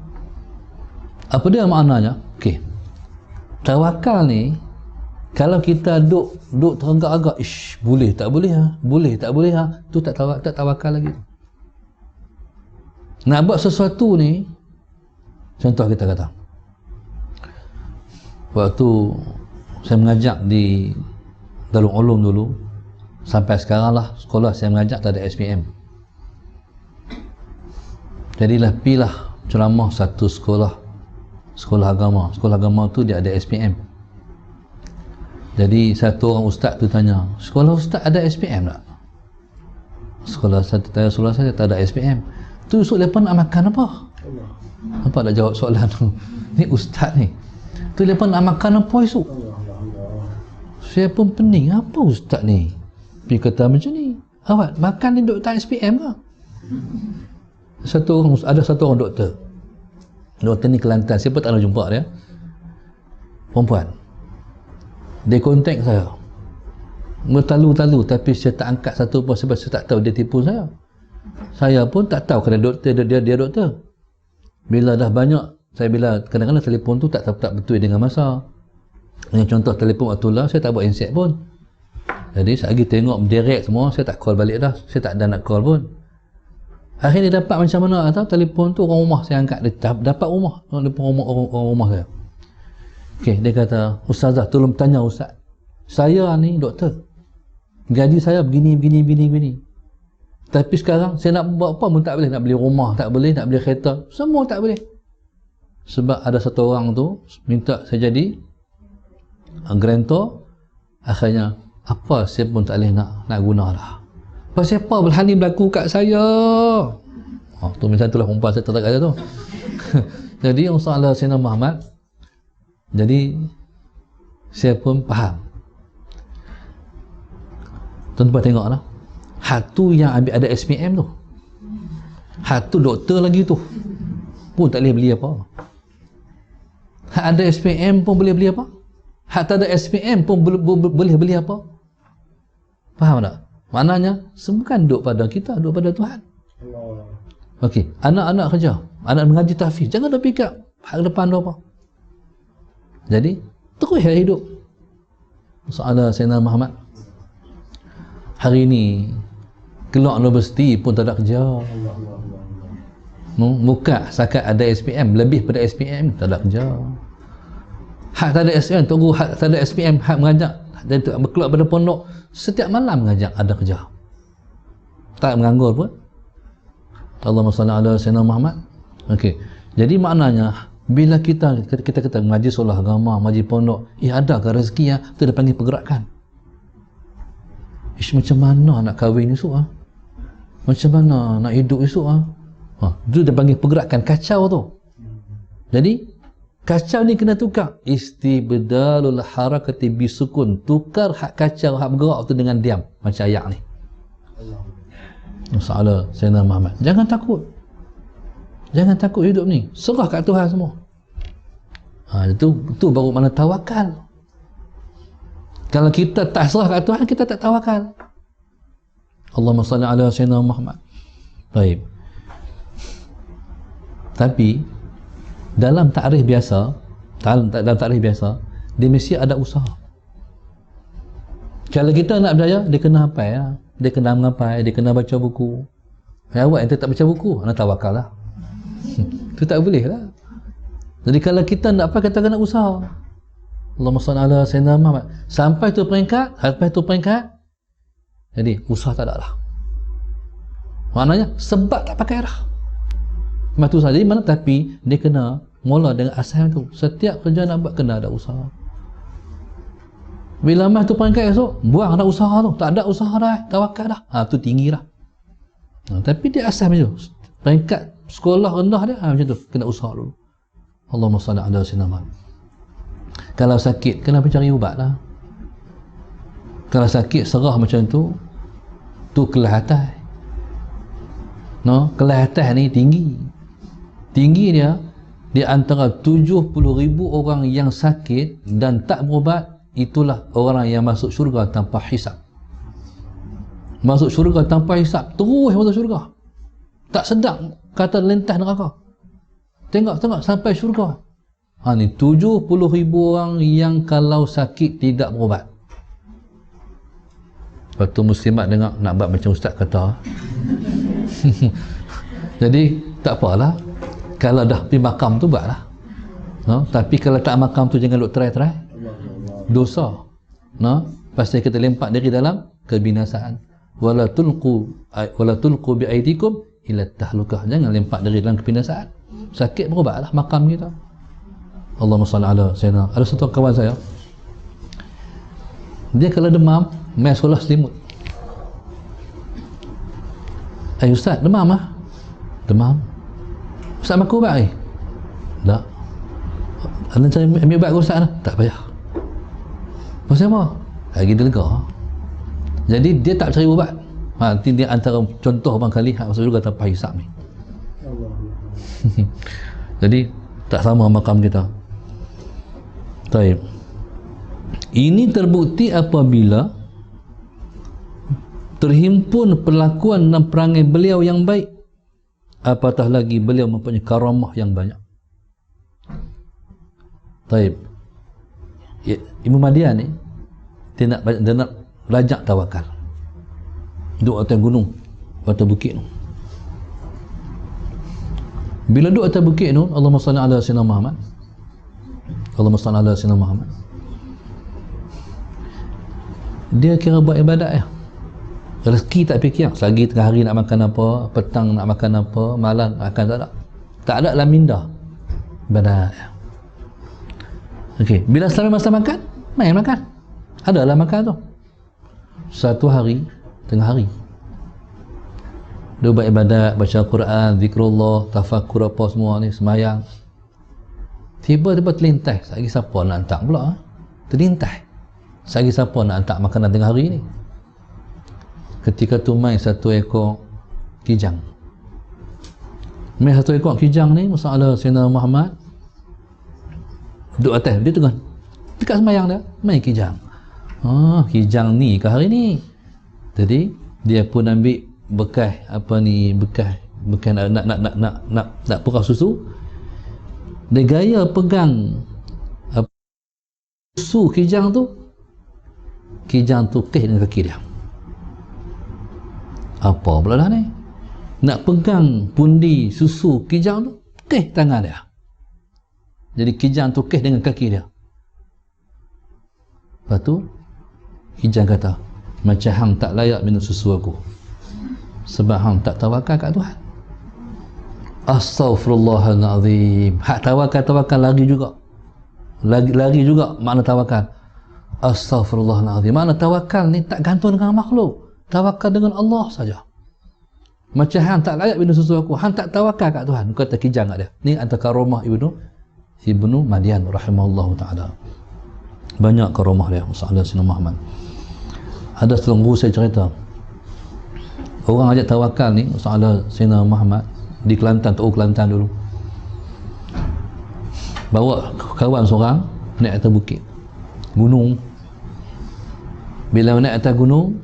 apa dia maknanya. Okey, tawakal ni kalau kita duk teragak-agak, boleh tak boleh tu tak tawakal lagi. Nak buat sesuatu ni, contoh kita kata waktu saya mengajak di Darul Ulum dulu, Sampai sekarang lah sekolah saya mengajar tak ada SPM. Jadilah pilah ceramah satu sekolah agama. Sekolah agama tu dia ada SPM. Jadi satu orang ustaz tu tanya, sekolah ustaz ada SPM tak? Sekolah saya tak ada SPM. Tu esok lepas nak makan apa? Nampak tak jawab soalan tu? Ni ustaz ni. Tu lepas nak makan apa esok? Saya pun pening, apa ustaz ni? Pergi kata macam ni. Awak makan ni duk tak SPM ke? Ada satu orang doktor. Doktor ni Kelantan, saya pun tak nak jumpa dia. Perempuan. Dia kontak saya. Bertalu-talu, tapi saya tak angkat satu pun sebab saya tak tahu dia tipu saya. Saya pun tak tahu kerana doktor dia doktor. Bila dah banyak, bila kadang-kadang telefon tu tak betul dengan masa. Yang contoh telefon Atullah, saya tak buat inset pun. Jadi saya lagi tengok direct semua, saya tak call balik dah. Saya tak ada nak call pun. Akhirnya dapat macam mana atau telefon tu orang rumah saya angkat, dia dapat rumah, orang rumah saya. Okey, dia kata, "Ustazah, tolong tanya ustaz. Saya ni doktor. Gaji saya begini. Tapi sekarang saya nak buat apa pun tak boleh, nak beli rumah tak boleh, nak beli kereta, semua tak boleh. Sebab ada satu orang tu minta saya jadi grantor, akhirnya apa saya pun tak boleh nak guna dah. Pasal apa hal ni berlaku kat saya?" Tu macam itulah perempuan saya terdekat tu. Jadi Ustaz Sayyidina Muhammad, jadi saya pun faham. Tuan-tuan tengoklah, hak tu yang ambil ada SPM tu, hak tu doktor lagi tu pun tak boleh beli apa. Hak ada SPM pun boleh beli apa, hak tak ada SPM pun boleh beli apa. Faham tak? Maknanya semua kan duduk pada kita, duduk pada Tuhan. Okey, anak-anak kerja, anak mengaji tahfiz, jangan dah fikir hak depan tu apa. Jadi terus hidup. Soalan Sayyidina Muhammad, hari ni keluar universiti pun tak ada kerja. Buka sakat ada SPM, lebih pada SPM tak ada kerja. Hak tak ada SPM, tunggu hak tak ada SPM, hak mengajar dan keluar pada pondok setiap malam mengajar, ada kerja. Tak menganggur pun. Allahumma salli ala Sayyidina Muhammad. Okey. Jadi maknanya bila kita mengaji sekolah agama, mengaji pondok, ada ke rezeki ya? Itu dia panggil pergerakan. Macam mana nak kahwin esok ah? Macam mana nak hidup esok ah? Itu dia panggil pergerakan, kacau tu. Jadi kacau ni kena tukar. Istibdalul harakati bisukun. Tukar hak kacau, hak bergerak tu dengan diam. Macam ayat ni. Masalah Sayyidina Muhammad. Jangan takut. Jangan takut hidup ni. Serah kat Tuhan semua. Itu baru mana tawakal. Kalau kita tak serah kat Tuhan, kita tak tawakal. Allahumma salli ala Sayyidina Muhammad. Baik. Tapi dalam takrif biasa, dia mesti ada usaha. Kalau kita nak berjaya, dia kena apa ya? Dia kena mengapai, dia kena baca buku. Awak yang tak baca buku, anda tawakal lah. Itu tak boleh lah. Jadi kalau kita nak apa, kita kena usaha. Allahumma salli ala Sayyidina Muhammad. Sampai tu peringkat, jadi usaha tak ada lah. Maknanya sebab tak pakai dah. Macam tu saja. Jadi mana, tapi dia kena mula dengan asal tu. Setiap kerja nak buat kena ada usaha. Bila mah tu peringkat esok, buang ada usaha tu. Tak ada usaha dah, tawakal dah. Tu tinggi dah. Tapi dia asal macam tu. Peringkat sekolah rendah dia, macam tu. Kena usaha dulu. Allahumma salli ala Sayyidina Muhammad. Kalau sakit, kenapa cari ubat lah. Kalau sakit serah macam tu kelas atas. Kelas atas ni tinggi dia di antara 70,000 orang yang sakit dan tak berubat, itulah orang yang masuk syurga tanpa hisab. Masuk syurga tanpa hisab, terus masuk syurga. Tak sedap kata lentas neraka. Tengok sampai syurga. Ni 70,000 orang yang kalau sakit tidak berubat. Lepas tu muslimat dengar nak buat macam ustaz kata. Jadi tak apalah. Kalau dah pergi makam tu buatlah. Tapi kalau tak makam tu jangan duk try. Dosa. Pasal kita lempak diri dalam kebinasaan. Wala tulqu bi aidikum ila tahlukah. Jangan lempak dari dalam kebinasaan. Sakit berubatlah makam kita. Allahumma salli ala sayyidina. Ada satu kawan saya, dia kalau demam main sekolah selimut. Ustaz, demam ah? Demam. Ustaz makan ubat tak? Anda cari ambil ubat ke Ustaz? Tak payah. Maksud apa? Lagi dia lega. Jadi dia tak cari ubat. Nanti dia antara contoh bang kali maksud juga tanpa hisap ni. Jadi tak sama makam kita. Baik. Ini terbukti apabila terhimpun perlakuan dan perangai beliau yang baik, apatah lagi beliau mempunyai karamah yang banyak. Baik. Imam Madian ni dia nak lajak tawakal. Duduk atas gunung, atas bukit tu. Bila duduk atas bukit tu, Allahumma salli ala sayyidina Muhammad. Allahumma salli ala sayyidina Muhammad. Dia kira buat ibadat ya. Rezeki tak fikir. Selagi tengah hari nak makan apa, petang nak makan apa, malam nak makan, tak ada. Tak ada lah minda. Ibadat ya. Okey, bila sampai masa makan, main makan. Adalah makan tu. Satu hari, tengah hari, dia buat ibadat, baca Quran, zikrullah, tafakur apa semua ni, semayang. Tiba-tiba terlintas, lagi siapa nak hantar pula? Terlintas. Lagi siapa nak hantar makanan tengah hari ni? Ketika tu main satu ekor kijang. Main satu ekor kijang ni, masalah Sayyidina Muhammad duduk atas, dia tengah dekat semayang dia, main kijang. Kijang ni ke hari ni. Jadi dia pun ambil bekas apa ni, bekas nak perah susu. Dia gaya pegang susu kijang tu keh dengan kaki dia. Apa pula dah ni? Nak pegang pundi susu kijang tu, keh tangan dia. Jadi kijang tu keh dengan kaki dia. Lepas tu kijang kata, macam hang tak layak minum susu aku, sebab hang tak tawakal kat Tuhan. Astaghfirullahalazim. Hak tawakal lari juga. Lari juga makna tawakal. Astaghfirullahalazim. Makna tawakal ni tak gantung dengan makhluk. Tawakal dengan Allah saja. Macam hang tak layak minum susu aku, hang tak tawakal kat Tuhan. Kata kijang kat dia. Ni antara karamah Ibnu Madian rahimahullahu taala. Banyak karamah dia masalah Sayyidina Muhammad. Ada seorang guru saya cerita, orang ajak tawakal ni masalah Sayyidina Muhammad di Kelantan, Kelantan dulu. Bawa kawan seorang naik atas bukit gunung. Bila naik atas gunung,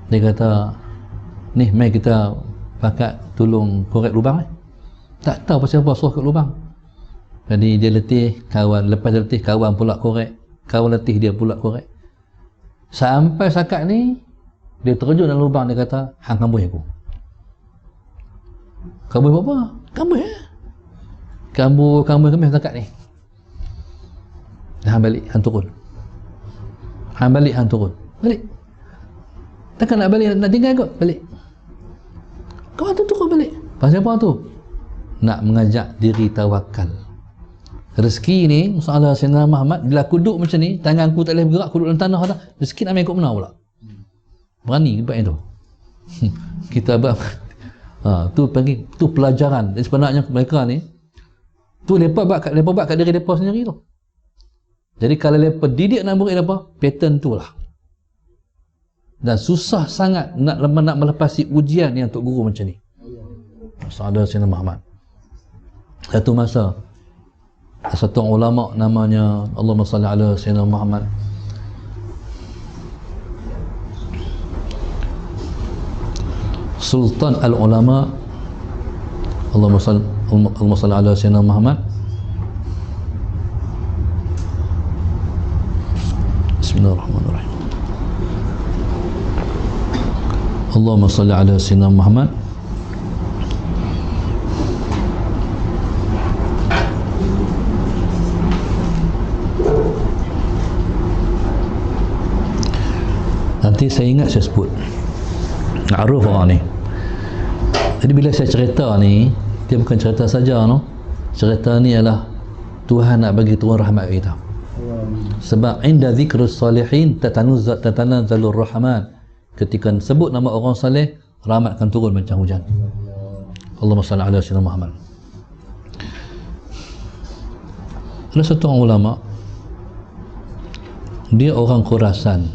dia kata, ni mai kita pakat tolong korek lubang ni. Tak tahu pasal apa suruh kat lubang. Jadi dia letih, kawan lepas dia letih, kawan pula korek, kawan letih, dia pula korek. Sampai sakat ni dia terjun dalam lubang. Dia kata, hang kambui aku. Kambui apa? Kambui kambui sakat ni. Hang balik, hang turun. Balik. Takkan nak balik, nak tinggal kot? Balik. Kawan tu turun balik. Pasal apa tu? Nak mengajak diri tawakal. Rezeki ni, masalah Sayyidina Muhammad, bila aku duduk macam ni, tangan aku tak boleh bergerak, aku duduk dalam tanah dah, rezeki nak main ikut mana pula? Berani buat yang tu. Kita tu pelajaran. Dan sebenarnya mereka ni, tu lepas buat kat diri mereka sendiri tu. Jadi kalau mereka didik nak murid apa, pattern tu lah. Dan susah sangat nak melepasi ujian yang Tok Guru macam ni. Masalah Sayyidina Muhammad. Satu masa, satu ulama namanya, Allahumma salli ala Sayyidina Muhammad, Sultan al-Ulama, Allahumma salli ala Sayyidina Muhammad. Bismillahirrahmanirrahim. Allahumma salli ala Sayyidina Muhammad. Nanti saya ingat saya sebut ma'ruf orang ni. Jadi bila saya cerita ni, dia bukan cerita saja, no? Cerita ni adalah Tuhan nak bagi turun rahmat kita. Sebab inda zikrus salihin tatanazzalur rahman. Ketika sebut nama orang saleh, rahmat akan turun macam hujan. Allahumma salli ala sayyidina Muhammad. Ada satu orang ulama, dia orang Khurasan,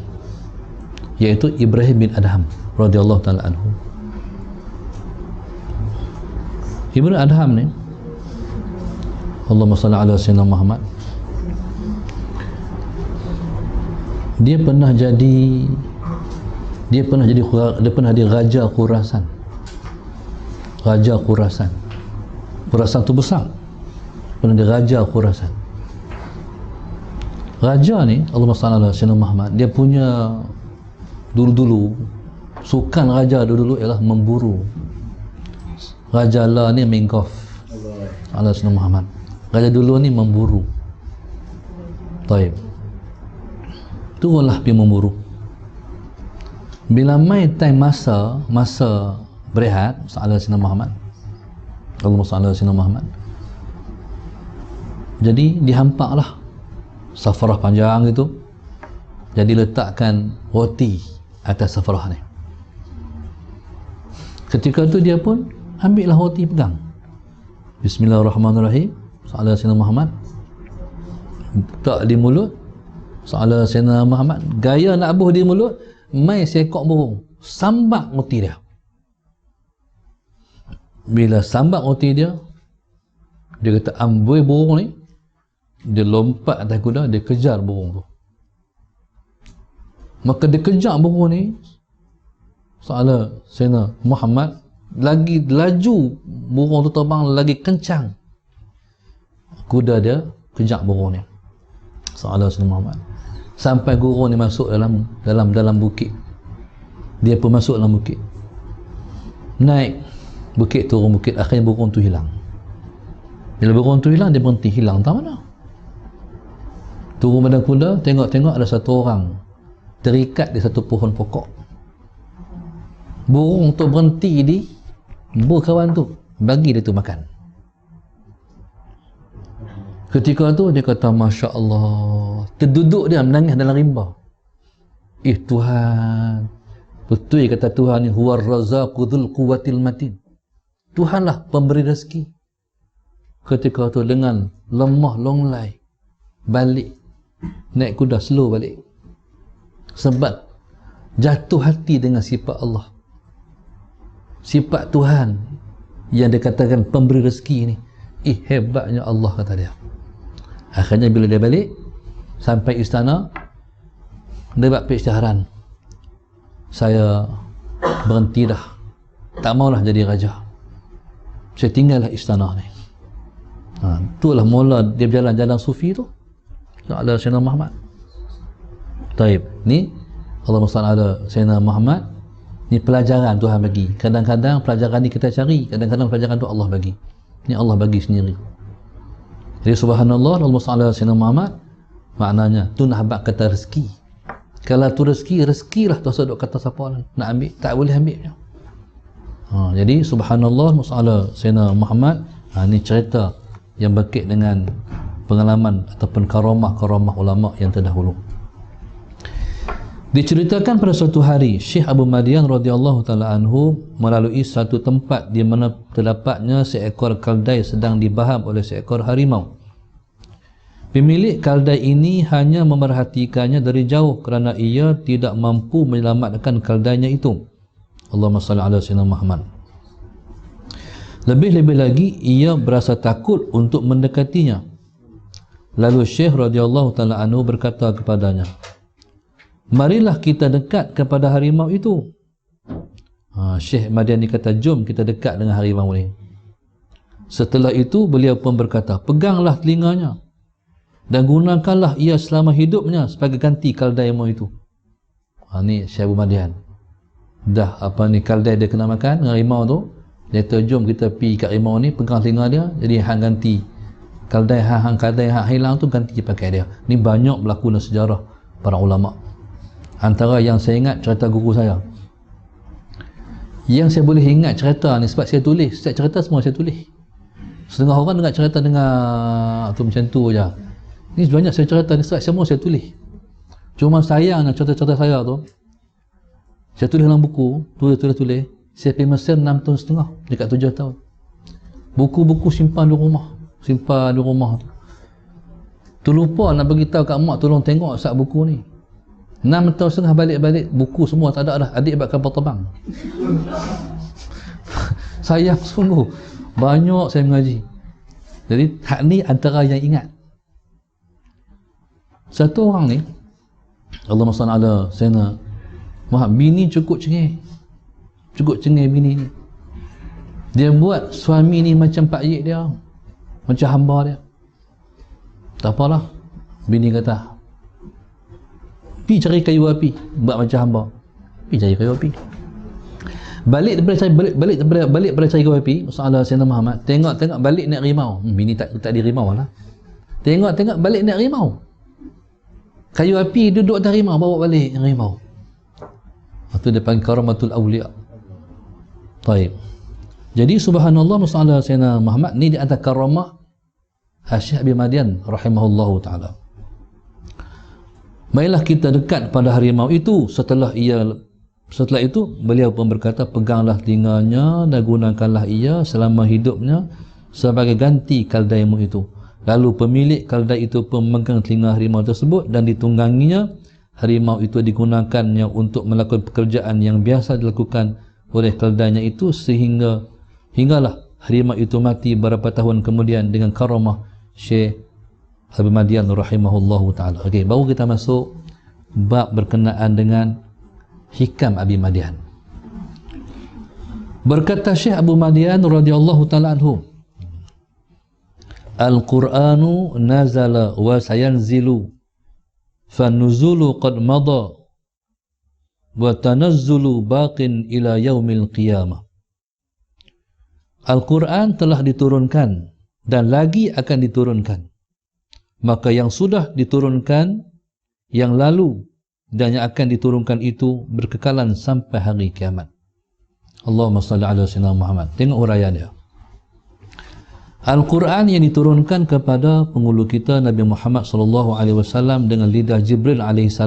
iaitu Ibrahim bin Adham radhiyallahu taala anhu. Ibrahim Adham ni, Allahumma salli ala sayyidina Muhammad, dia pernah jadi raja Khurasan. Raja Khurasan. Khurasan tu besar. Pernah dia raja Khurasan. Raja ni, Allahumma salli ala sayyidina Muhammad, dia punya dulu-dulu sukan raja dulu-dulu ialah memburu. Raja lah ni main golf. Ala sayyidina Muhammad. Raja dulu ni memburu. Taib. Turunlah pergi memburu. Bila mai time masa berehat, ala sayyidina Muhammad, Allahumma salli ala sayyidina Muhammad, jadi dihampaklah safarah panjang itu, jadi letakkan roti atas safarah ni. Ketika tu dia pun ambillah roti, pegang, Bismillahirrahmanirrahim, ala sayyidina Muhammad, tak di mulut, ala sayyidina Muhammad, gaya nak buh di mulut, mai seekor burung sambak roti dia. Bila sambak roti dia, dia kata amboi burung ni, dia lompat atas kuda, dia kejar burung tu. Maka dia kejar burung ni, Saala Sayyidina Muhammad, lagi laju burung tu terbang lagi kencang. Kuda dia kejar burung ni, Saala Sayyidina Muhammad, sampai burung ni masuk dalam bukit. Dia pun masuk dalam bukit, naik bukit, turun bukit, akhirnya burung tu hilang. Bila burung tu hilang, dia berhenti, hilang tak mana. Turun badan kuda, tengok-tengok ada satu orang terikat di satu pohon pokok. Burung tu berhenti di kawan tu, bagi dia tu makan. Ketika tu dia kata, Masya Allah, terduduk dia menangis dalam rimba. Tuhan, betul kata Tuhan ni, huwar razaqu dzul quwwatil matin. Tuhanlah pemberi rezeki. Ketika tu dengan lemah longlai balik, naik kuda slow balik, sebab jatuh hati dengan sifat Allah, sifat Tuhan yang dikatakan pemberi rezeki ni. Hebatnya Allah, kata dia. Akhirnya bila dia balik sampai istana, dia buat perisytiharan, saya berhenti dah, tak maulah jadi raja, saya tinggallah istana ni. Itulah mula dia berjalan-jalan sufi tu, ala Sayyidina Muhammad. Taib, ni Allahumma salli ala Sayyidina Muhammad, ni pelajaran Tuhan bagi. Kadang-kadang pelajaran ni kita cari, kadang-kadang pelajaran tu Allah bagi. Ni Allah bagi sendiri. Jadi subhanallah, Allahumma salli ala Sayyidina Muhammad, maknanya tu nak habaq kata rezeki. Kalau tu rezeki, rezekilah tu duk kata siapa nak ambil, tak boleh ambil. Jadi subhanallah, Allahumma salli ala Sayyidina Muhammad. Ni cerita yang berkait dengan pengalaman ataupun karamah-karamah ulama yang terdahulu. Diceritakan pada suatu hari, Syekh Abu Madian radhiyallahu taala anhu melalui satu tempat di mana terdapatnya seekor keldai sedang dibaham oleh seekor harimau. Pemilik keldai ini hanya memerhatikannya dari jauh kerana ia tidak mampu menyelamatkan keldainya itu. Allahumma salli ala sayyidina Muhammad. Lebih-lebih lagi ia berasa takut untuk mendekatinya. Lalu Syekh radhiyallahu taala anhu berkata kepadanya, marilah kita dekat kepada harimau itu. Syekh Madiani kata, jom kita dekat dengan harimau ini. Setelah itu beliau pun berkata, peganglah telinganya dan gunakanlah ia selama hidupnya sebagai ganti keldaimu itu. Ni Syekh Abu Madian. Dah keldai dia kena makan dengan harimau tu, dia kata, jom kita pergi kat harimau ni, pegang telinga dia, jadi hang ganti keldai hang hilang tu, ganti pakai dia. Ni banyak berlaku dalam sejarah para ulama. Antara yang saya ingat cerita guru saya. Yang saya boleh ingat cerita ni sebab saya tulis. Setiap cerita semua saya tulis. Setengah orang dengar cerita tu macam tu je. Ni sebenarnya saya cerita ni sebab semua saya tulis. Cuma sayangnya cerita-cerita saya tu saya tulis dalam buku, tulis. Saya pergi Mesir 6 tahun setengah, dekat 7 tahun. Buku-buku simpan di rumah tu. Tu lupa nak beritahu kat mak tolong tengok sat buku ni. 6 tahun setengah balik-balik, buku semua tak ada dah. Adik buat kapal terbang. Sayang sungguh. Banyak saya mengaji. Jadi hak ni antara yang ingat. Satu orang ni, Allahumma salli ala Sayyidina Muhammad, bini cukup cengih bini ni. Dia buat suami ni macam pak yik dia, macam hamba dia. Tak apalah, bini kata, pi cari kayu api, buat macam hamba. Pi cari kayu api. Balik daripada cari kayu api, Rasulullah Sayyidina Muhammad tengok balik naik rimau. Bini tak di rimau lah. Tengok balik naik rimau. Kayu api duduk atas rimau, bawa balik rimau. Itu dia panggil karamatul awliya. Baik. Jadi subhanallah, Rasulullah Sayyidina Muhammad ni di antara karamah Syekh Abi Madian rahimahullahu taala. Baiklah kita dekat pada harimau itu. Setelah itu beliau pun berkata, peganglah telinganya dan gunakanlah ia selama hidupnya sebagai ganti keldaimu itu. Lalu pemilik keldai itu pun memegang telinga harimau tersebut dan ditungganginya. Harimau itu digunakannya untuk melakukan pekerjaan yang biasa dilakukan oleh keldainya itu hinggalah harimau itu mati beberapa tahun kemudian dengan karamah Syekh Abi Madian rahimahullahu ta'ala. Okey, baru kita masuk bab berkenaan dengan hikam Abi Madian. Berkata Syekh Abu Madian radhiyallahu ta'ala anhu, Al-Qur'anu nazala wa sayanzilu fanuzulu qad mada wa tanazzulu baqin ila yaumil qiyamah. Al-Quran telah diturunkan dan lagi akan diturunkan. Maka yang sudah diturunkan, yang lalu dan yang akan diturunkan itu berkekalan sampai hari kiamat. Allahumma salli ala sayyidina Muhammad. Tengok huraian dia. Al-Quran yang diturunkan kepada penghulu kita Nabi Muhammad SAW dengan lidah Jibril AS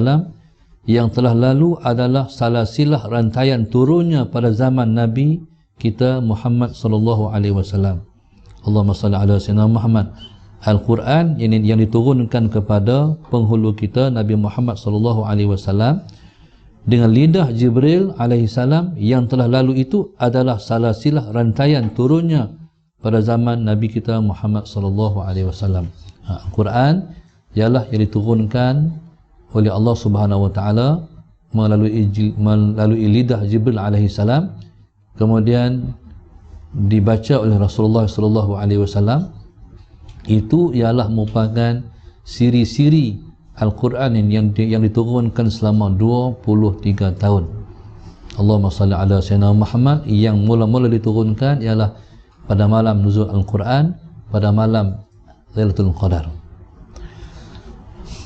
yang telah lalu adalah salah silah rantaian turunnya pada zaman Nabi kita Muhammad SAW. Allahumma salli ala sayyidina Muhammad. Al-Quran yang diturunkan kepada penghulu kita Nabi Muhammad SAW dengan lidah Jibril AS yang telah lalu itu adalah salah silah rantaian turunnya pada zaman Nabi kita Muhammad SAW. Al-Quran ialah yang diturunkan oleh Allah Subhanahu Wa Taala melalui lidah Jibril AS, kemudian dibaca oleh Rasulullah SAW. Itu ialah merupakan siri-siri Al-Quran yang diturunkan selama 23 tahun. Allahumma salli ala sayyidina Muhammad. Yang mula-mula diturunkan ialah pada malam nuzul Al-Quran, pada malam Lailatul Qadar.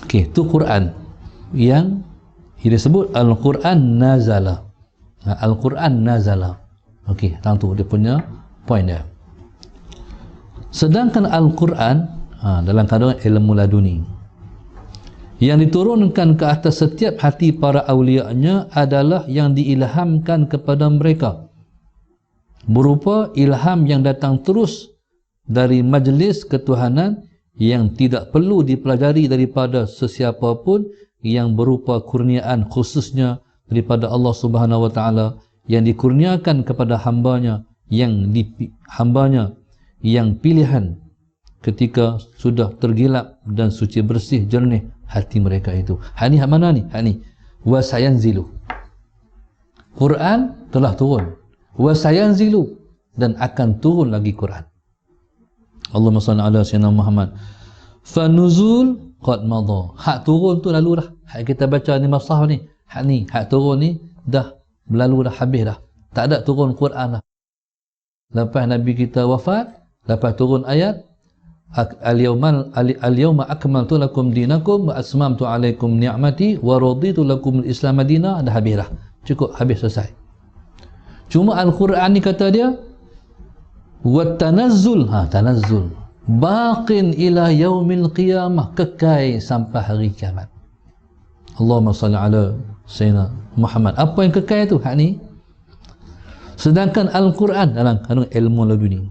Okey, itu Quran yang disebut Al-Quran nazala. Al-Quran nazala. Okey, tang tu dia punya point dia. Sedangkan Al-Quran dalam kandungan ilmu laduni yang diturunkan ke atas setiap hati para awliya-Nya adalah yang diilhamkan kepada mereka, berupa ilham yang datang terus dari majlis ketuhanan yang tidak perlu dipelajari daripada sesiapa pun, yang berupa kurniaan khususnya daripada Allah Subhanahu Wa Taala yang dikurniakan kepada hambanya yang pilihan ketika sudah tergilap dan suci bersih jernih hati mereka itu. Hak ni hak mana ni? Hak ni wa sayanzilu. Quran telah turun. Wa sayanzilu, dan akan turun lagi Quran. Allahumma salli ala sayyidina Muhammad. Fa nuzul qad madha. Hak turun tu lalu dah. Hak kita baca ni masah ni. Hak turun ni dah berlalu dah, habis dah. Tak ada turun Quran dah. Lepas Nabi kita wafat, lepas turun ayat, al-yawma akmaltu lakum dinakum wa atmamtu alaikum ni'mati wa raditu lakum al-islam madina. Dah habis dah, cukup, habis, selesai. Cuma Al-Quran ni kata dia wa tanazzul, tanazzul baqin ila yaumil qiyamah, kekal sampai hari kiamat. Allahumma salli ala Sayyidina Muhammad. Apa yang kekal tu? Hak ni. Sedangkan Al-Quran dalam kandung ilmu laduni.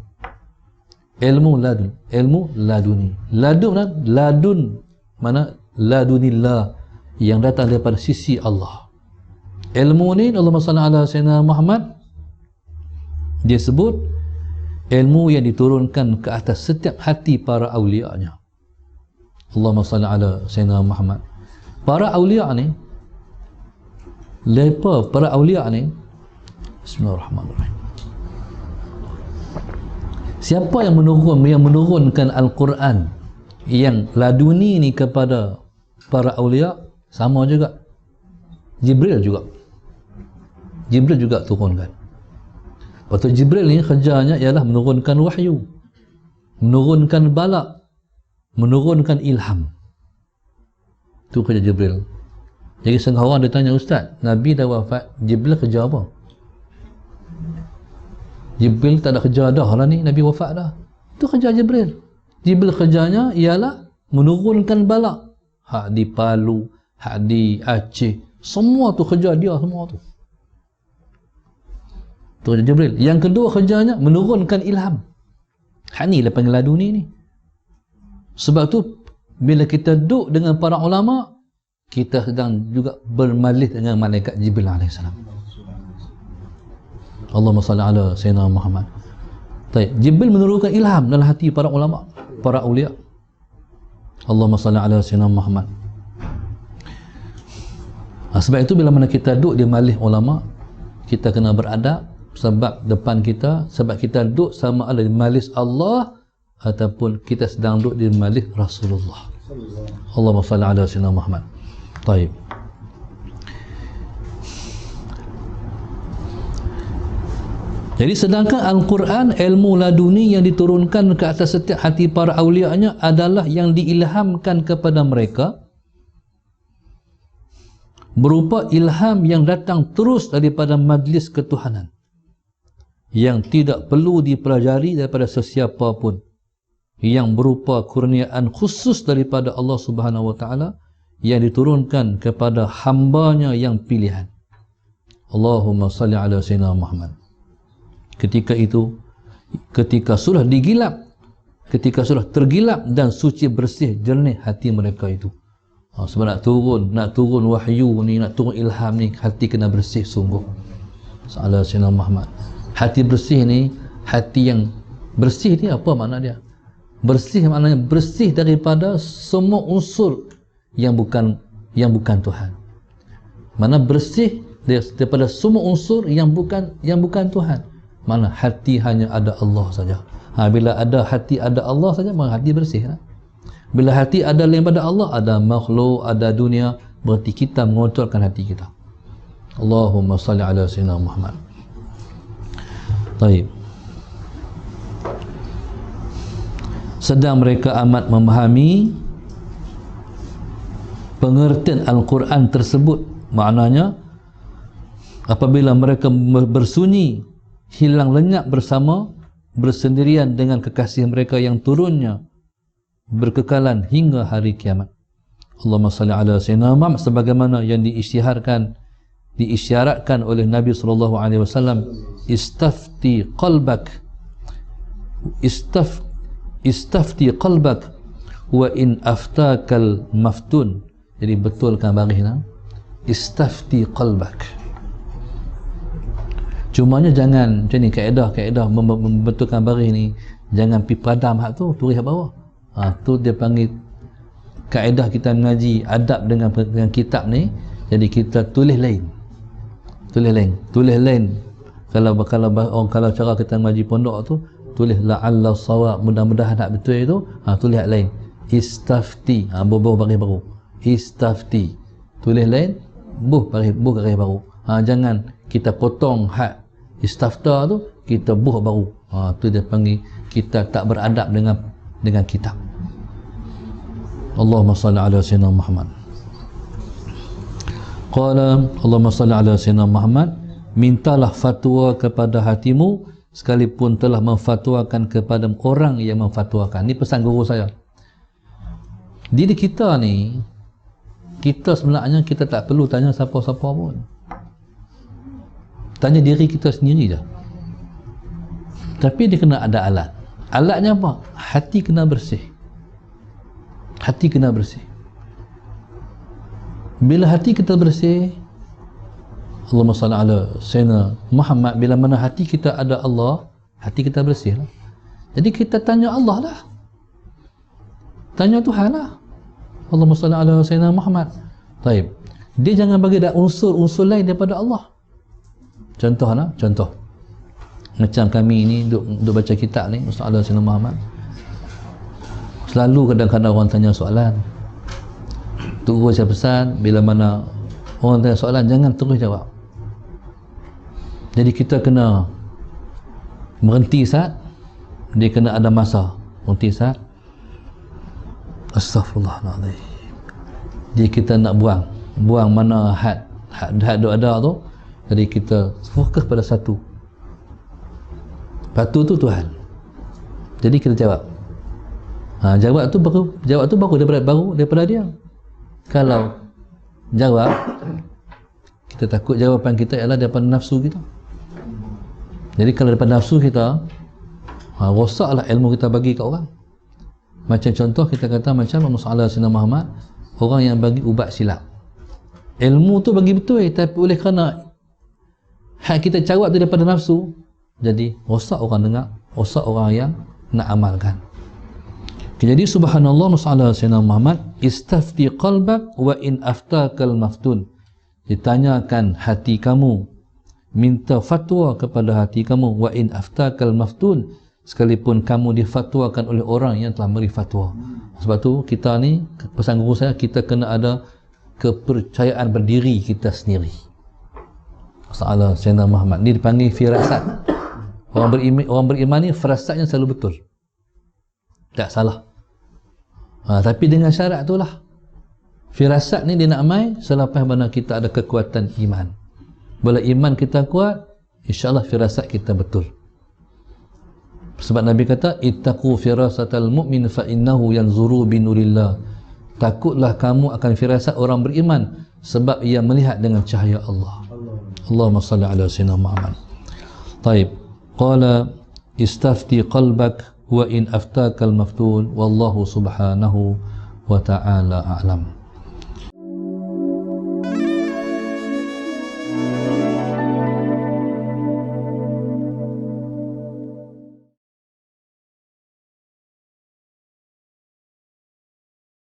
Ilmu ladun. Ilmu laduni. Ladun mana? Ladunillah, yang datang daripada sisi Allah. Ilmu ni, Allahumma salli ala Sayyidina Muhammad, dia sebut ilmu yang diturunkan ke atas setiap hati para awliya-Nya. Allahumma salli ala Sayyidina Muhammad. Para awliya ni, para awliya ni, bismillahirrahmanirrahim, siapa yang menurunkan Al-Quran yang laduni ni kepada para awliya? Sama juga, Jibril juga turunkan. Lepas tu Jibril ni kerjanya ialah menurunkan wahyu, menurunkan bala, menurunkan ilham. Itu kerja Jibril. Jadi setengah orang dia tanya, Ustaz, Nabi dah wafat, Jibril kerja apa? Jibril tak ada kerja dah lah ni, Nabi wafat dah. Itu kerja Jibril. Jibril kerjanya ialah menurunkan bala. Hak di Palu, hak di Aceh, semua tu kerja dia semua tu. Itu kerja Jibril. Yang kedua kerjanya menurunkan ilham. Hak ni lah panggil laduni ni. Sebab tu bila kita duduk dengan para ulama, kita sedang juga bermajlis dengan malaikat Jibril AS. Allahumma salli ala Sayyidina Muhammad. Jibril menurunkan ilham dalam hati para ulama, para awliya. Allahumma salli ala Sayyidina Muhammad. Sebab itu bila mana kita duduk di majlis ulama, kita kena beradab, sebab depan kita, sebab kita duduk sama ada di majlis Allah ataupun kita sedang duduk di majlis Rasulullah. Allahumma salli ala Sayyidina Muhammad. Taib. Jadi sedangkan Al-Quran, ilmu laduni yang diturunkan ke atas setiap hati para awliya-Nya adalah yang diilhamkan kepada mereka, berupa ilham yang datang terus daripada majlis ketuhanan, yang tidak perlu dipelajari daripada sesiapa pun, yang berupa kurniaan khusus daripada Allah Subhanahu wa Ta'ala yang diturunkan kepada hambanya yang pilihan. Allahumma salli ala Sayyidina Muhammad. Ketika itu, ketika sudah digilap, ketika sudah tergilap dan suci, bersih, jernih hati mereka itu. Sebab nak turun wahyu ni, nak turun ilham ni, hati kena bersih sungguh. Ala Sayyidina Muhammad. Hati bersih ni, hati yang bersih ni apa makna dia? Bersih maknanya bersih daripada semua unsur yang bukan Tuhan. Mana bersih daripada semua unsur yang bukan Tuhan. Mana hati hanya ada Allah saja. Bila ada hati ada Allah saja, maka hati bersih. Bila hati ada lain pada Allah, ada makhluk, ada dunia, berarti kita mengotorkan hati kita. Allahumma salli ala Sayyidina Muhammad. Baik. Sedang mereka amat memahami pengertian Al-Quran tersebut. Maknanya apabila mereka bersunyi, hilang lenyap bersama, bersendirian dengan kekasih mereka yang turunnya berkekalan hingga hari kiamat. Allahumma salli ala Sayyidina Muhammad, sebagaimana yang diisyaratkan oleh Nabi SAW. Istafti qalbak, istafti qalbak wa in aftakal maftun. Jadi betulkan barisnya, istafti qalbak. Cumanya jangan macam ni, kaedah membetulkan baris ni, jangan pi padam hak tu, tulis bawah. Tu dia panggil kaedah kita mengaji adab dengan kitab ni. Jadi kita tulis lain. Kalau cara kita mengaji pondok tu, tulis la'alla sawab, mudah-mudahan hak betul itu, tulis hak lain. Istafti, buh baris baru. Istafti, tulis lain, buh garis baru. Jangan kita potong hak istafta tu, kita buh baru. Tu dia panggil kita tak beradab dengan dengan kitab. Allahumma salli ala sayyidina Muhammad. Qala Allahumma salli ala sayyidina Muhammad, mintalah fatwa kepada hatimu sekalipun telah memfatwakan kepada orang yang memfatwakan. Ini pesan guru saya. Diri kita ni, kita sebenarnya kita tak perlu tanya siapa-siapa pun. Tanya diri kita sendiri je. Tapi dia kena ada alat. Alatnya apa? Hati kena bersih. Hati kena bersih. Bila hati kita bersih, Allahumma salli ala sayyidina Muhammad, bila mana hati kita ada Allah, hati kita bersih lah. Jadi kita tanya Allah lah. Tanya Tuhan lah. Allahumma salli ala sayyidina Muhammad. Taib. Dia jangan bagi dah unsur-unsur lain daripada Allah. Contoh lah, contoh. Macam kami ni duk baca kitab ni, Ustaz Allah Sayyidina Muhammad. Selalu kadang-kadang orang tanya soalan. Terus saya pesan, bila mana orang tanya soalan, jangan terus jawab. Jadi kita kena berhenti saat, dia kena ada masa. Berhenti saat. Astaghfirullahaladzim. Jadi kita nak buang mana had duk ada tu. Jadi kita fokus pada satu. Satu tu Tuhan. Jadi kita jawab. Jawab tu baru daripada dia. Kalau jawab, kita takut jawapan kita ialah daripada nafsu kita. Jadi kalau daripada nafsu kita, rosaklah ilmu kita bagi ke orang. Macam contoh kita kata macam Rasulullah Muhammad, orang yang bagi ubat silap. Ilmu tu bagi betul, tapi oleh kerana hak kita jawab tu daripada nafsu, jadi rosak orang dengar, rosak orang yang nak amalkan. Jadi subhanallah, Rasulullah Muhammad, istafti qalbak wa in aftakal maftun. Ditanyakan hati kamu, minta fatwa kepada hati kamu, wa in aftakal maftun, sekalipun kamu difatwakan oleh orang yang telah beri fatwa. Sebab tu kita ni, pesan guru saya, kita kena ada kepercayaan berdiri kita sendiri. Rasulullah Sayyidina Muhammad ni dipanggil firasat. Orang beriman ni firasatnya selalu betul, tak salah. Tapi dengan syarat tu lah, firasat ni dia nak mai selepas mana kita ada kekuatan iman. Bila iman kita kuat, insyaAllah firasat kita betul. Sebab Nabi kata, ittaqu firasatal mu'min fa innahu yanzuru binurillah. Takutlah kamu akan firasat orang beriman, sebab ia melihat dengan cahaya Allah. Allahumma salli ala sayyidina Muhammad. Taib. Qala istafti qalbak wa in aftakal maftun wallahu subhanahu wa ta'ala a'lam.